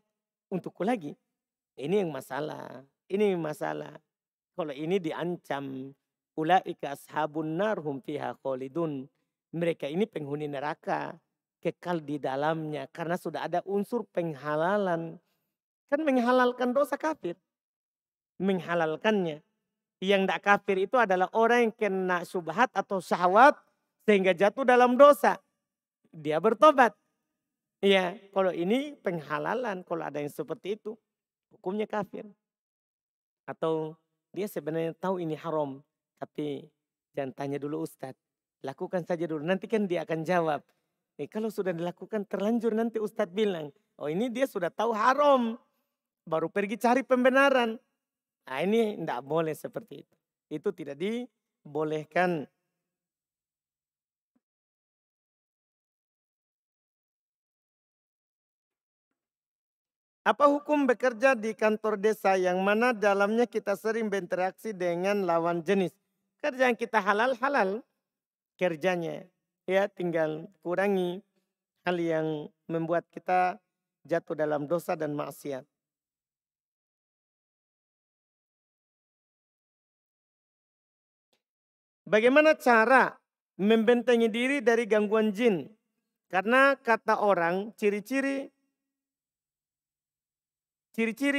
S1: untukku lagi. Ini yang masalah. Ini yang masalah. Kalau ini diancam. Ulaika ashabun nar hum fiha khalidun. Mereka ini penghuni neraka. Kekal di dalamnya. Karena sudah ada unsur penghalalan. Kan menghalalkan dosa kafir. Menghalalkannya. Yang tidak kafir itu adalah orang yang kena syubhat atau syahwat. Sehingga jatuh dalam dosa. Dia bertobat. Iya, kalau ini penghalalan. Kalau ada yang seperti itu. Hukumnya kafir. Atau dia sebenarnya tahu ini haram. Tapi jangan tanya dulu Ustadz. Lakukan saja dulu. Nanti kan dia akan jawab. Kalau sudah dilakukan terlanjur nanti Ustadz bilang. Oh ini dia sudah tahu haram. Baru pergi cari pembenaran. Nah ini tidak boleh seperti itu. Itu tidak dibolehkan. Apa hukum bekerja di kantor desa yang mana dalamnya kita sering berinteraksi dengan lawan jenis? Kerja yang kita halal kerjanya. Ya tinggal kurangi hal yang membuat kita jatuh dalam dosa dan maksiat. Bagaimana cara membentengi diri dari gangguan jin? Karena kata orang ciri-ciri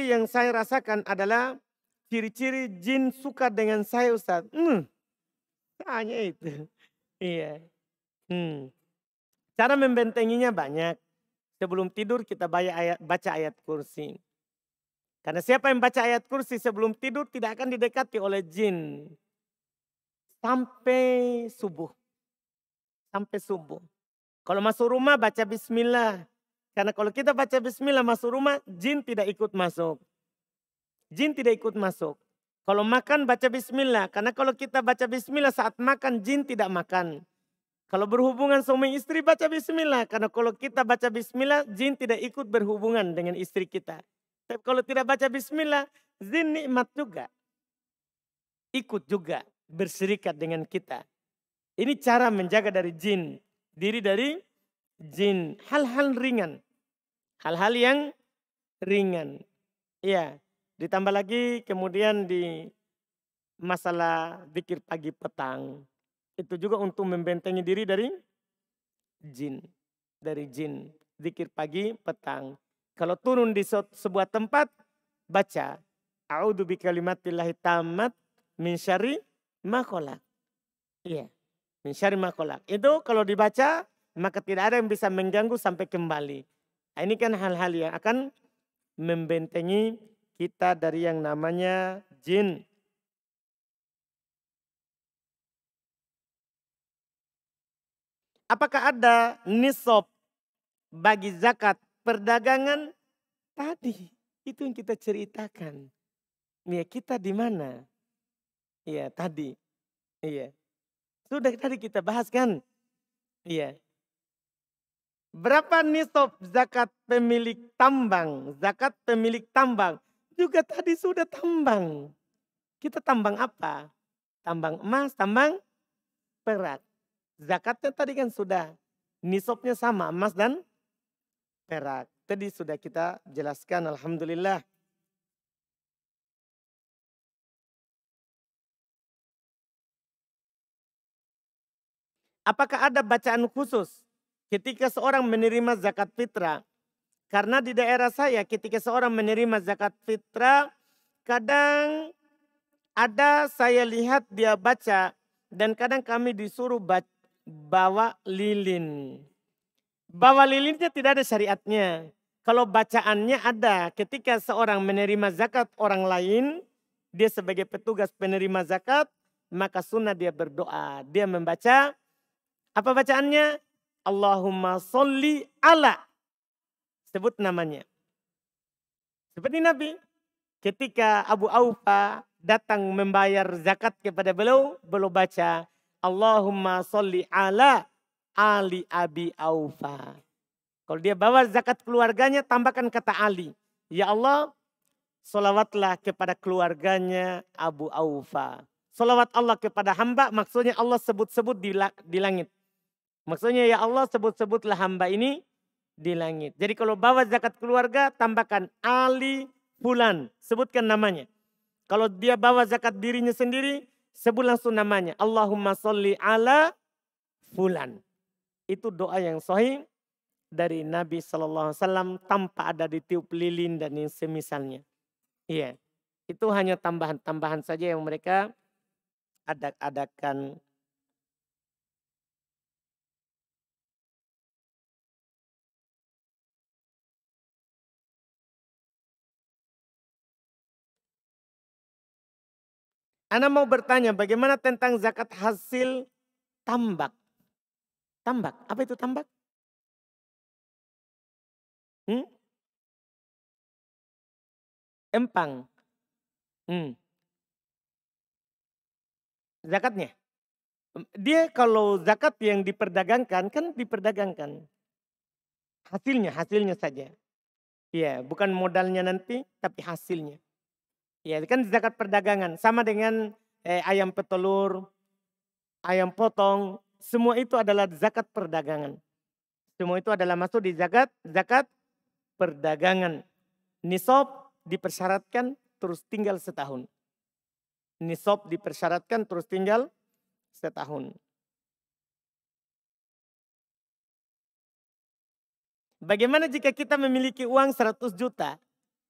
S1: yang saya rasakan adalah ciri-ciri jin suka dengan saya Ustaz. Hanya itu. Iya. Cara membentenginya banyak. Sebelum tidur kita baca ayat kursi. Karena siapa yang baca ayat kursi sebelum tidur tidak akan didekati oleh jin. Sampai subuh. Sampai subuh. Kalau masuk rumah baca bismillah. Karena kalau kita baca bismillah masuk rumah, jin tidak ikut masuk. Jin tidak ikut masuk. Kalau makan baca bismillah. Karena kalau kita baca bismillah saat makan, jin tidak makan. Kalau berhubungan suami istri baca bismillah. Karena kalau kita baca bismillah, jin tidak ikut berhubungan dengan istri kita. Tapi kalau tidak baca bismillah, jin nikmat juga. Ikut juga berserikat dengan kita. Ini cara menjaga dari jin. Diri dari jin. Hal-hal ringan. Hal-hal yang ringan. Iya. Ditambah lagi kemudian di masalah zikir pagi petang. Itu juga untuk membentengi diri dari jin. Dari jin. Zikir pagi petang. Kalau turun di sebuah tempat, baca. A'udzu bikalimatillahi tammat min syarri ma khalaq. Iya. Min syarri ma khalaq. Itu kalau dibaca, maka tidak ada yang bisa mengganggu sampai kembali. Nah, ini kan hal-hal yang akan membentengi kita dari yang namanya jin. Apakah ada nisab bagi zakat perdagangan? Tadi itu yang kita ceritakan. Ya, kita di mana? Iya, tadi. Iya. Sudah tadi kita bahas kan? Iya. Berapa nisab zakat pemilik tambang? Zakat pemilik tambang. Juga tadi sudah tambang. Kita tambang apa? Tambang emas, tambang perak. Zakatnya tadi kan sudah. Nisabnya sama emas dan perak. Tadi sudah kita jelaskan, alhamdulillah. Apakah ada bacaan khusus ketika seorang menerima zakat fitrah? Karena di daerah saya ketika seorang menerima zakat fitrah, kadang ada saya lihat dia baca dan kadang kami disuruh bawa lilin. Bawa lilinnya tidak ada syariatnya. Kalau bacaannya ada ketika seorang menerima zakat orang lain, dia sebagai petugas penerima zakat, maka sunnah dia berdoa. Dia membaca, apa bacaannya? Allahumma sholli ala. Sebut namanya. Seperti Nabi. Ketika Abu Aufa datang membayar zakat kepada beliau baca Allahumma sholli ala Ali Abi Aufa. Kalau dia bawa zakat keluarganya tambahkan kata Ali. Ya Allah, sholawatlah kepada keluarganya Abu Aufa. Sholawat Allah kepada hamba maksudnya Allah sebut-sebut di langit. Maksudnya ya Allah sebut-sebutlah hamba ini di langit. Jadi kalau bawa zakat keluarga tambahkan Ali Fulan. Sebutkan namanya. Kalau dia bawa zakat dirinya sendiri sebut langsung namanya. Allahumma sholli ala Fulan. Itu doa yang sahih dari Nabi SAW tanpa ada ditiup lilin dan yang semisalnya. Iya. Itu hanya tambahan-tambahan saja yang mereka adakan. Ana mau bertanya bagaimana tentang zakat hasil tambak? Tambak, apa itu tambak? Empang. Zakatnya. Dia kalau zakat yang diperdagangkan kan diperdagangkan. Hasilnya saja. Ya, bukan modalnya nanti tapi hasilnya. Ya, kan zakat perdagangan sama dengan ayam petelur, ayam potong, semua itu adalah zakat perdagangan. Semua itu adalah masuk di zakat perdagangan. Nisab dipersyaratkan terus tinggal setahun. Nisab dipersyaratkan terus tinggal setahun. Bagaimana jika kita memiliki uang 100 juta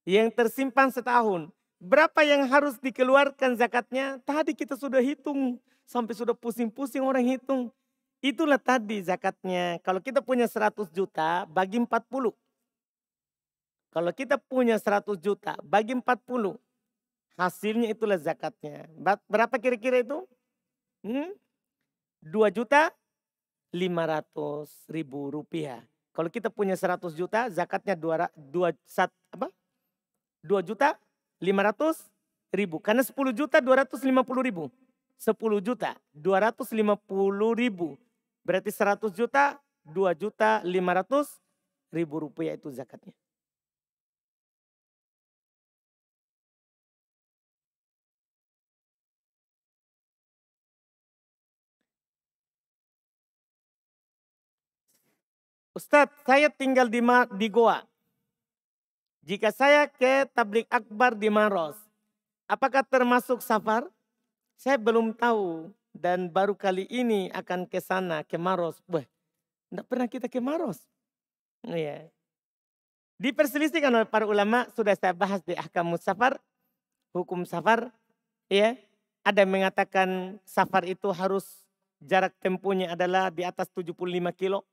S1: yang tersimpan setahun? Berapa yang harus dikeluarkan zakatnya? Tadi kita sudah hitung. Sampai sudah pusing-pusing orang hitung. Itulah tadi zakatnya. Kalau kita punya 100 juta bagi 40. Kalau kita punya 100 juta bagi 40. Hasilnya itulah zakatnya. Berapa kira-kira itu? 2.500.000 rupiah. Kalau kita punya 100 juta, zakatnya 2.500.000. Karena 10 juta 250.000. 10 juta 250.000. Berarti 100 juta 2.500.000 rupiah itu zakatnya. Ustadz, saya tinggal di Goa. Jika saya ke tablik akbar di Maros, apakah termasuk safar? Saya belum tahu dan baru kali ini akan ke sana, ke Maros. Tidak pernah kita ke Maros. Ya. Diperselisihkan oleh para ulama, sudah saya bahas di ahkamus safar, hukum safar. Ya. Ada yang mengatakan safar itu harus jarak tempuhnya adalah di atas 75 kilo.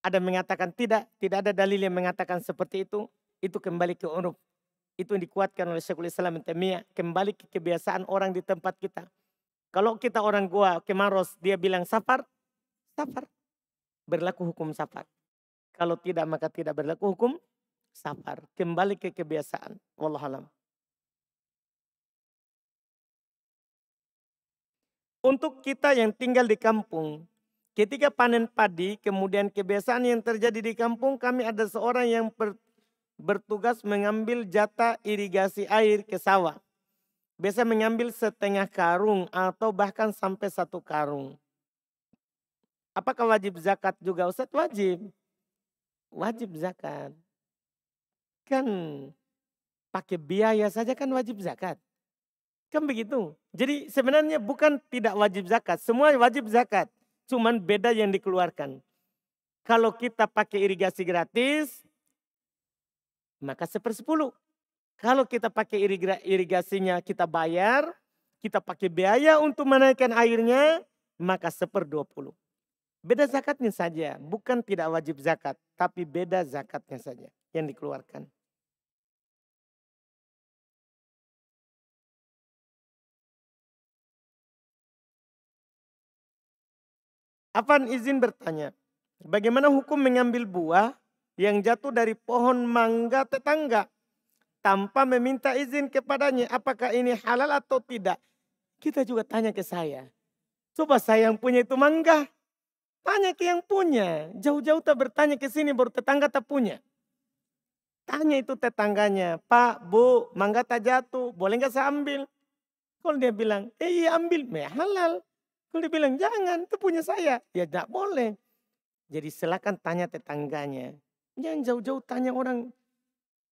S1: Ada mengatakan tidak ada dalil yang mengatakan seperti itu kembali ke uruf. Itu yang dikuatkan oleh Syekhul Islam Ibnu Taimiyah, kembali ke kebiasaan orang di tempat kita. Kalau kita orang Goa ke Maros, dia bilang safar, safar. Berlaku hukum safar. Kalau tidak maka tidak berlaku hukum safar. Kembali ke kebiasaan. Wallahualam. Untuk kita yang tinggal di kampung, ketika panen padi, kemudian kebiasaan yang terjadi di kampung, kami ada seorang yang bertugas mengambil jatah irigasi air ke sawah. Biasa mengambil setengah karung atau bahkan sampai 1 karung. Apakah wajib zakat juga Ustaz? Wajib. Wajib zakat. Kan pakai biaya saja kan wajib zakat. Kan begitu. Jadi sebenarnya bukan tidak wajib zakat. Semua wajib zakat. Cuman beda yang dikeluarkan. Kalau kita pakai irigasi gratis, maka 1/10. Kalau kita pakai irigasinya kita bayar, kita pakai biaya untuk menaikkan airnya, maka 1/20. Beda zakatnya saja, bukan tidak wajib zakat, tapi beda zakatnya saja yang dikeluarkan. Afan izin bertanya, bagaimana hukum mengambil buah yang jatuh dari pohon mangga tetangga tanpa meminta izin kepadanya? Apakah ini halal atau tidak? Kita juga tanya ke saya. Coba saya yang punya itu mangga. Tanya ke yang punya. Jauh-jauh tak bertanya ke sini baru tetangga tak punya. Tanya itu tetangganya. Pak, Bu, mangga tak jatuh. Boleh nggak saya ambil? Kalau dia bilang, iya ambil. Ya halal. Kalau dia bilang, jangan itu punya saya. Ya tidak boleh. Jadi silakan tanya tetangganya. Jangan jauh-jauh tanya orang.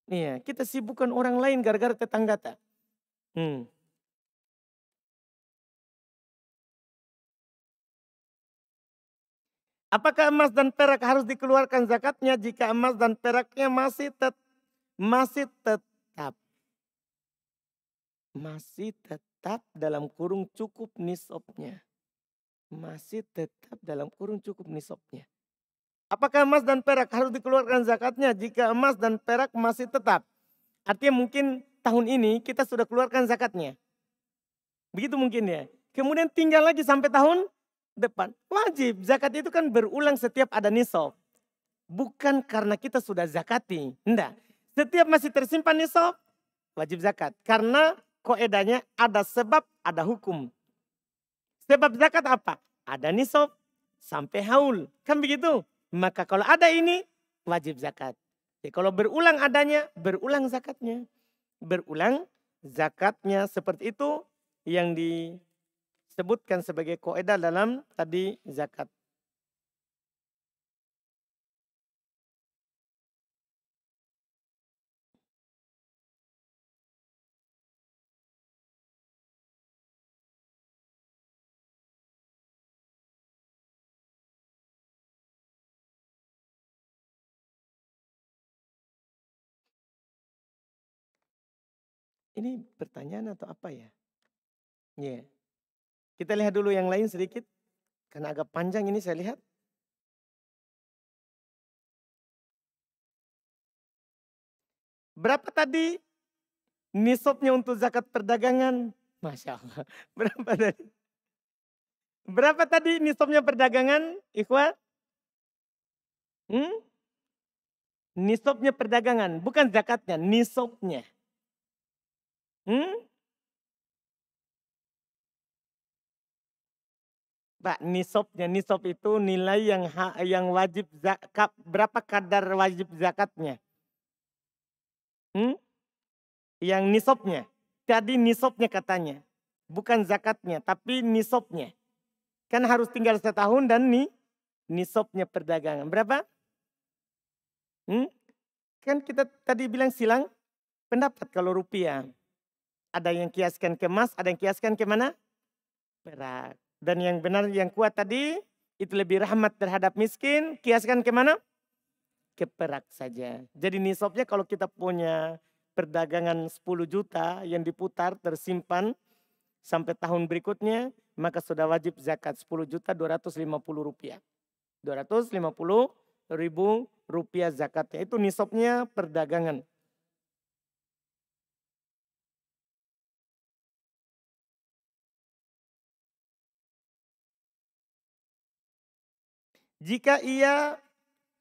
S1: Iya, kita sibukkan orang lain gara-gara tetangga tak. Apakah emas dan perak harus dikeluarkan zakatnya jika emas dan peraknya masih tetap dalam kurung cukup nisabnya. Masih tetap dalam kurung cukup nisabnya. Apakah emas dan perak harus dikeluarkan zakatnya jika emas dan perak masih tetap? Artinya mungkin tahun ini kita sudah keluarkan zakatnya. Begitu mungkin ya. Kemudian tinggal lagi sampai tahun depan. Wajib. Zakat itu kan berulang setiap ada nisab. Bukan karena kita sudah zakati. Enggak. Setiap masih tersimpan nisab, wajib zakat. Karena koedanya ada sebab, ada hukum. Sebab zakat apa? Ada nisab sampai haul. Kan begitu? Maka kalau ada ini, wajib zakat. Jadi kalau berulang adanya, berulang zakatnya. Berulang zakatnya seperti itu yang disebutkan sebagai koedah dalam tadi zakat. Ini pertanyaan atau apa ya? Iya. Kita lihat dulu yang lain sedikit. Karena agak panjang ini saya lihat. Berapa tadi nisabnya untuk zakat perdagangan? Masya Allah. Berapa tadi? Berapa tadi nisabnya perdagangan, ikhwan? Nisabnya perdagangan, bukan zakatnya, nisabnya. Pak, nisab itu nilai yang wajib zakat, berapa kadar wajib zakatnya? Yang nisabnya. Tadi nisabnya katanya. Bukan zakatnya, tapi nisabnya. Kan harus tinggal setahun dan nisabnya perdagangan. Berapa? Kan kita tadi bilang silang pendapat kalau rupiah. Ada yang kiaskan ke emas, ada yang kiaskan ke mana? Perak. Dan yang benar, yang kuat tadi, itu lebih rahmat terhadap miskin, kiaskan ke mana? Ke perak saja. Jadi nisabnya kalau kita punya perdagangan 10 juta yang diputar, tersimpan sampai tahun berikutnya, maka sudah wajib zakat 10 juta 250 rupiah. 250 ribu rupiah zakatnya. Itu nisabnya perdagangan. Jika ia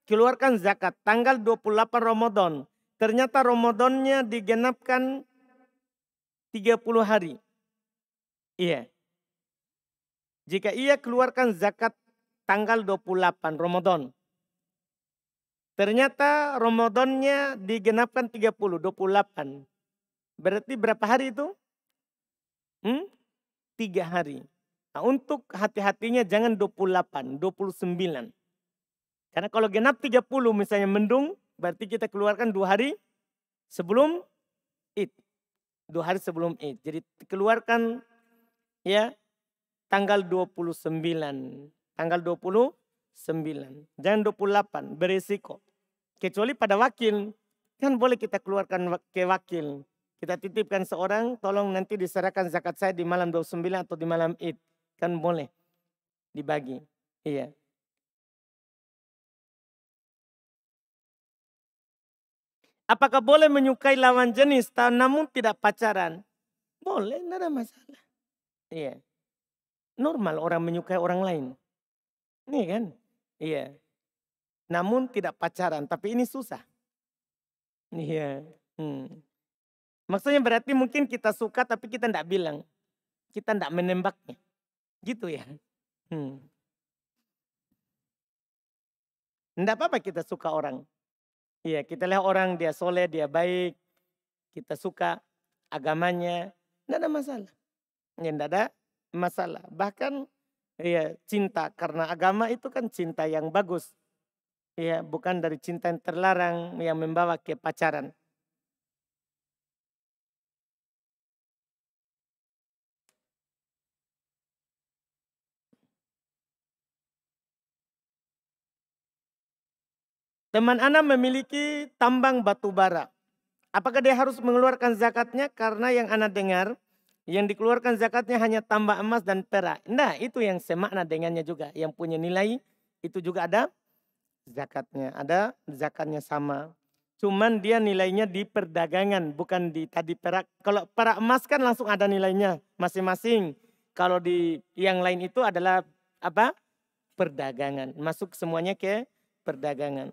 S1: keluarkan zakat tanggal 28 Ramadan, ternyata Ramadannya digenapkan 30 hari. Iya. Jika ia keluarkan zakat tanggal 28 Ramadan, ternyata Ramadannya digenapkan 30, 28. Berarti berapa hari itu? 3 hari. Nah, untuk hati-hatinya jangan 28, 29. Karena kalau genap 30 misalnya mendung, berarti kita keluarkan 2 hari sebelum Id. 2 hari sebelum Id. Jadi keluarkan ya tanggal 29. Tanggal 29. Jangan 28, berisiko. Kecuali pada wakil. Kan boleh kita keluarkan ke wakil. Kita titipkan seorang, tolong nanti diserahkan zakat saya di malam 29 atau di malam Id. Kan boleh dibagi. Iya. Apakah boleh menyukai lawan jenis namun tidak pacaran? Boleh, tidak ada masalah. Iya. Normal orang menyukai orang lain. Iya kan? Iya. Namun tidak pacaran, tapi ini susah. Iya. Maksudnya berarti mungkin kita suka tapi kita tidak bilang. Kita tidak menembaknya. Gitu ya. Tidak apa-apa kita suka orang. Iya, kita lihat orang dia soleh, dia baik. Kita suka agamanya. Tidak ada masalah. Ya, tidak ada masalah. Bahkan ya, cinta karena agama itu kan cinta yang bagus. Ya, bukan dari cinta yang terlarang yang membawa ke pacaran. Teman Anda memiliki tambang batu bara. Apakah dia harus mengeluarkan zakatnya? Karena yang Anda dengar, yang dikeluarkan zakatnya hanya tambah emas dan perak. Nah, itu yang semakna dengannya juga. Yang punya nilai, itu juga ada zakatnya. Ada zakatnya sama. Cuman dia nilainya di perdagangan, bukan di tadi perak. Kalau perak emas kan langsung ada nilainya masing-masing. Kalau di yang lain itu adalah apa? Perdagangan. Masuk semuanya ke perdagangan.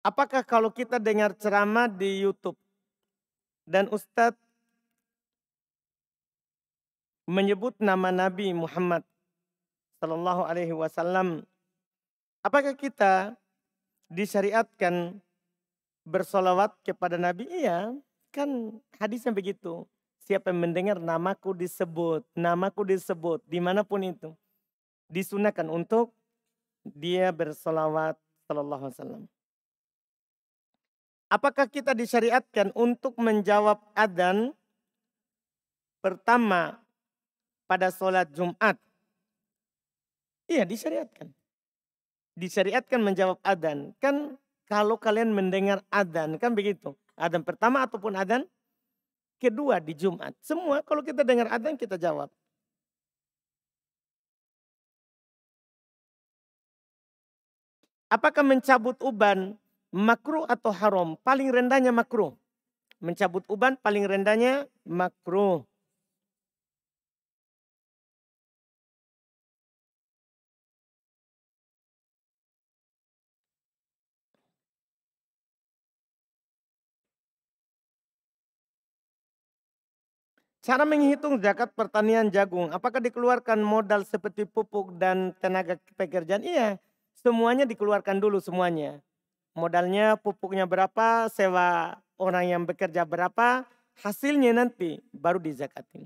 S1: Apakah kalau kita dengar ceramah di YouTube dan Ustadz menyebut nama Nabi Muhammad Sallallahu Alaihi Wasallam, apakah kita disyariatkan bersolawat kepada Nabi? Iya, kan hadisnya begitu. Siapa yang mendengar namaku disebut dimanapun itu, disunahkan untuk dia bersolawat Sallallahu Alaihi Wasallam. Apakah kita disyariatkan untuk menjawab adzan pertama pada sholat Jumat? Iya, disyariatkan. Disyariatkan menjawab adzan. Kan kalau kalian mendengar adzan, kan begitu. Adzan pertama ataupun adzan kedua di Jumat. Semua kalau kita dengar adzan kita jawab. Apakah mencabut uban makruh atau haram? Paling rendahnya makruh. Mencabut uban paling rendahnya makruh. Cara menghitung zakat pertanian jagung, apakah dikeluarkan modal seperti pupuk dan tenaga pekerjaan? Iya, semuanya dikeluarkan dulu semuanya. Modalnya, pupuknya berapa, sewa orang yang bekerja berapa, hasilnya nanti baru dizakati.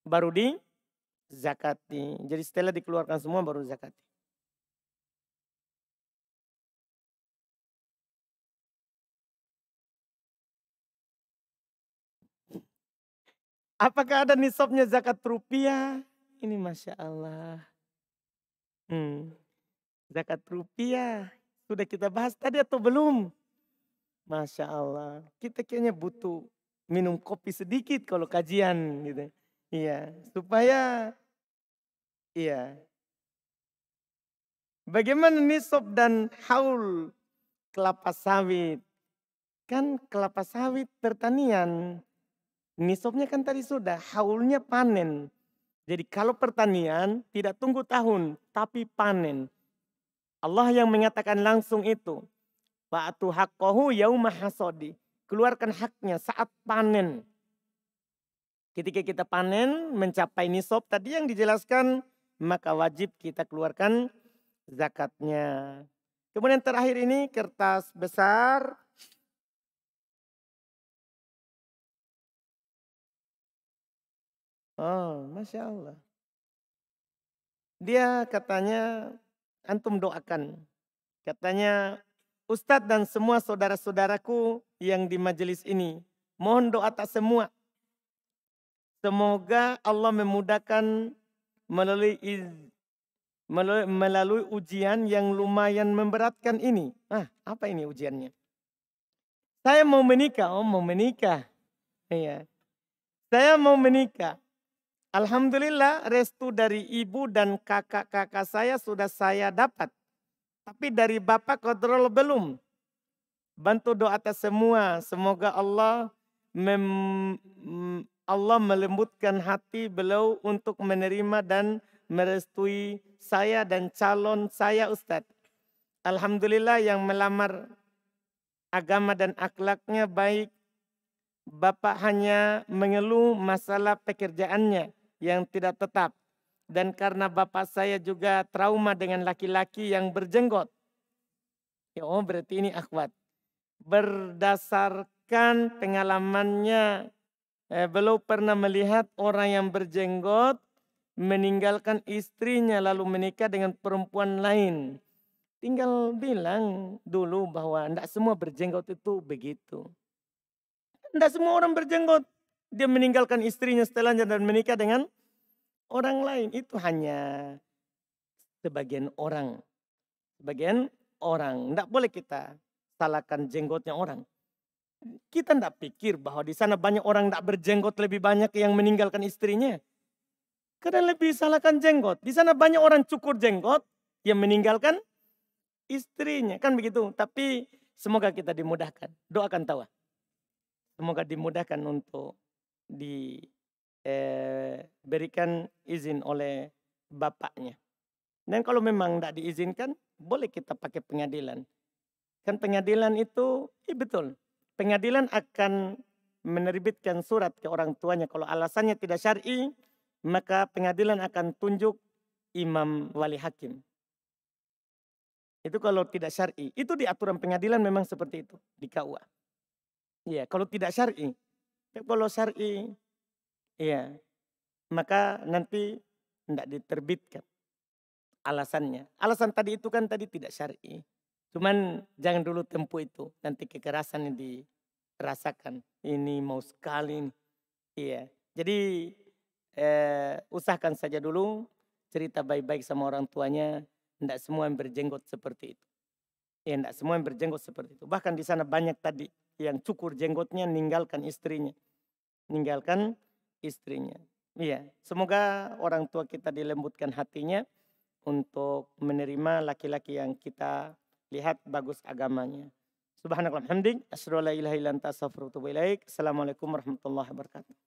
S1: Baru dizakati. Jadi setelah dikeluarkan semua baru zakati. Apakah ada nisabnya zakat rupiah? Ini Masya Allah. Zakat rupiah. Sudah kita bahas tadi atau belum? Masya Allah. Kita kayaknya butuh minum kopi sedikit kalau kajian gitu. Iya, supaya iya. Bagaimana nisab dan haul kelapa sawit? Kan kelapa sawit pertanian. Nisabnya kan tadi sudah, haulnya panen. Jadi kalau pertanian tidak tunggu tahun, tapi panen. Allah yang mengatakan langsung itu. Fa'atu haqqahu yauma hasodi. Keluarkan haknya saat panen. Ketika kita panen mencapai nisab tadi yang dijelaskan, maka wajib kita keluarkan zakatnya. Kemudian terakhir ini kertas besar. Oh, Masya Allah. Dia katanya, antum doakan. Katanya, Ustadz dan semua saudara-saudaraku yang di majelis ini, mohon doa tak semua. Semoga Allah memudahkan melalui ujian yang lumayan memberatkan ini. Apa ini ujiannya? Saya mau menikah. Oh, mau menikah. Iya. Saya mau menikah. Alhamdulillah restu dari ibu dan kakak-kakak saya sudah saya dapat. Tapi dari bapak kontrol belum. Bantu doa atas semua. Semoga Allah melembutkan hati beliau untuk menerima dan merestui saya dan calon saya Ustadz. Alhamdulillah yang melamar agama dan akhlaknya baik. Bapak hanya mengeluh masalah pekerjaannya yang tidak tetap. Dan karena bapak saya juga trauma dengan laki-laki yang berjenggot. Ya, oh berarti ini akhwat. Berdasarkan pengalamannya, beliau pernah melihat orang yang berjenggot meninggalkan istrinya lalu menikah dengan perempuan lain. Tinggal bilang dulu bahwa tidak semua berjenggot itu begitu. Tidak semua orang berjenggot. Dia meninggalkan istrinya setelahnya dan menikah dengan orang lain. Itu hanya sebagian orang. Sebagian orang. Tidak boleh kita salahkan jenggotnya orang. Kita tidak pikir bahwa di sana banyak orang tidak berjenggot lebih banyak yang meninggalkan istrinya. Karena lebih salahkan jenggot. Di sana banyak orang cukur jenggot yang meninggalkan istrinya. Kan begitu. Tapi semoga kita dimudahkan. Doakan tawa. Semoga dimudahkan untuk diberikan izin oleh bapaknya. Dan kalau memang tidak diizinkan, boleh kita pakai pengadilan. Kan pengadilan itu, betul. Pengadilan akan menerbitkan surat ke orang tuanya. Kalau alasannya tidak syar'i, maka pengadilan akan tunjuk imam wali hakim. Itu kalau tidak syar'i. Itu di aturan pengadilan memang seperti itu di KUA. Iya, kalau tidak syar'i. Kalau syar'i, iya, maka nanti tidak diterbitkan alasannya. Alasan tadi itu kan tadi tidak syar'i. Cuman jangan dulu tempuh itu. Nanti kekerasan yang dirasakan. Ini mau sekali. Iya. Jadi usahakan saja dulu. Cerita baik-baik sama orang tuanya. Tidak semua yang berjenggot seperti itu. Ya, tidak semua yang berjenggot seperti itu. Bahkan di sana banyak tadi yang cukur jenggotnya meninggalkan istrinya. Meninggalkan istrinya. Iya. Semoga orang tua kita dilembutkan hatinya untuk menerima laki-laki yang kita lihat bagus agamanya. Subhanallah hamdik, asyhadu an la ilaha illa anta astaghfiruka wa atubu ilaik. Assalamualaikum warahmatullahi wabarakatuh.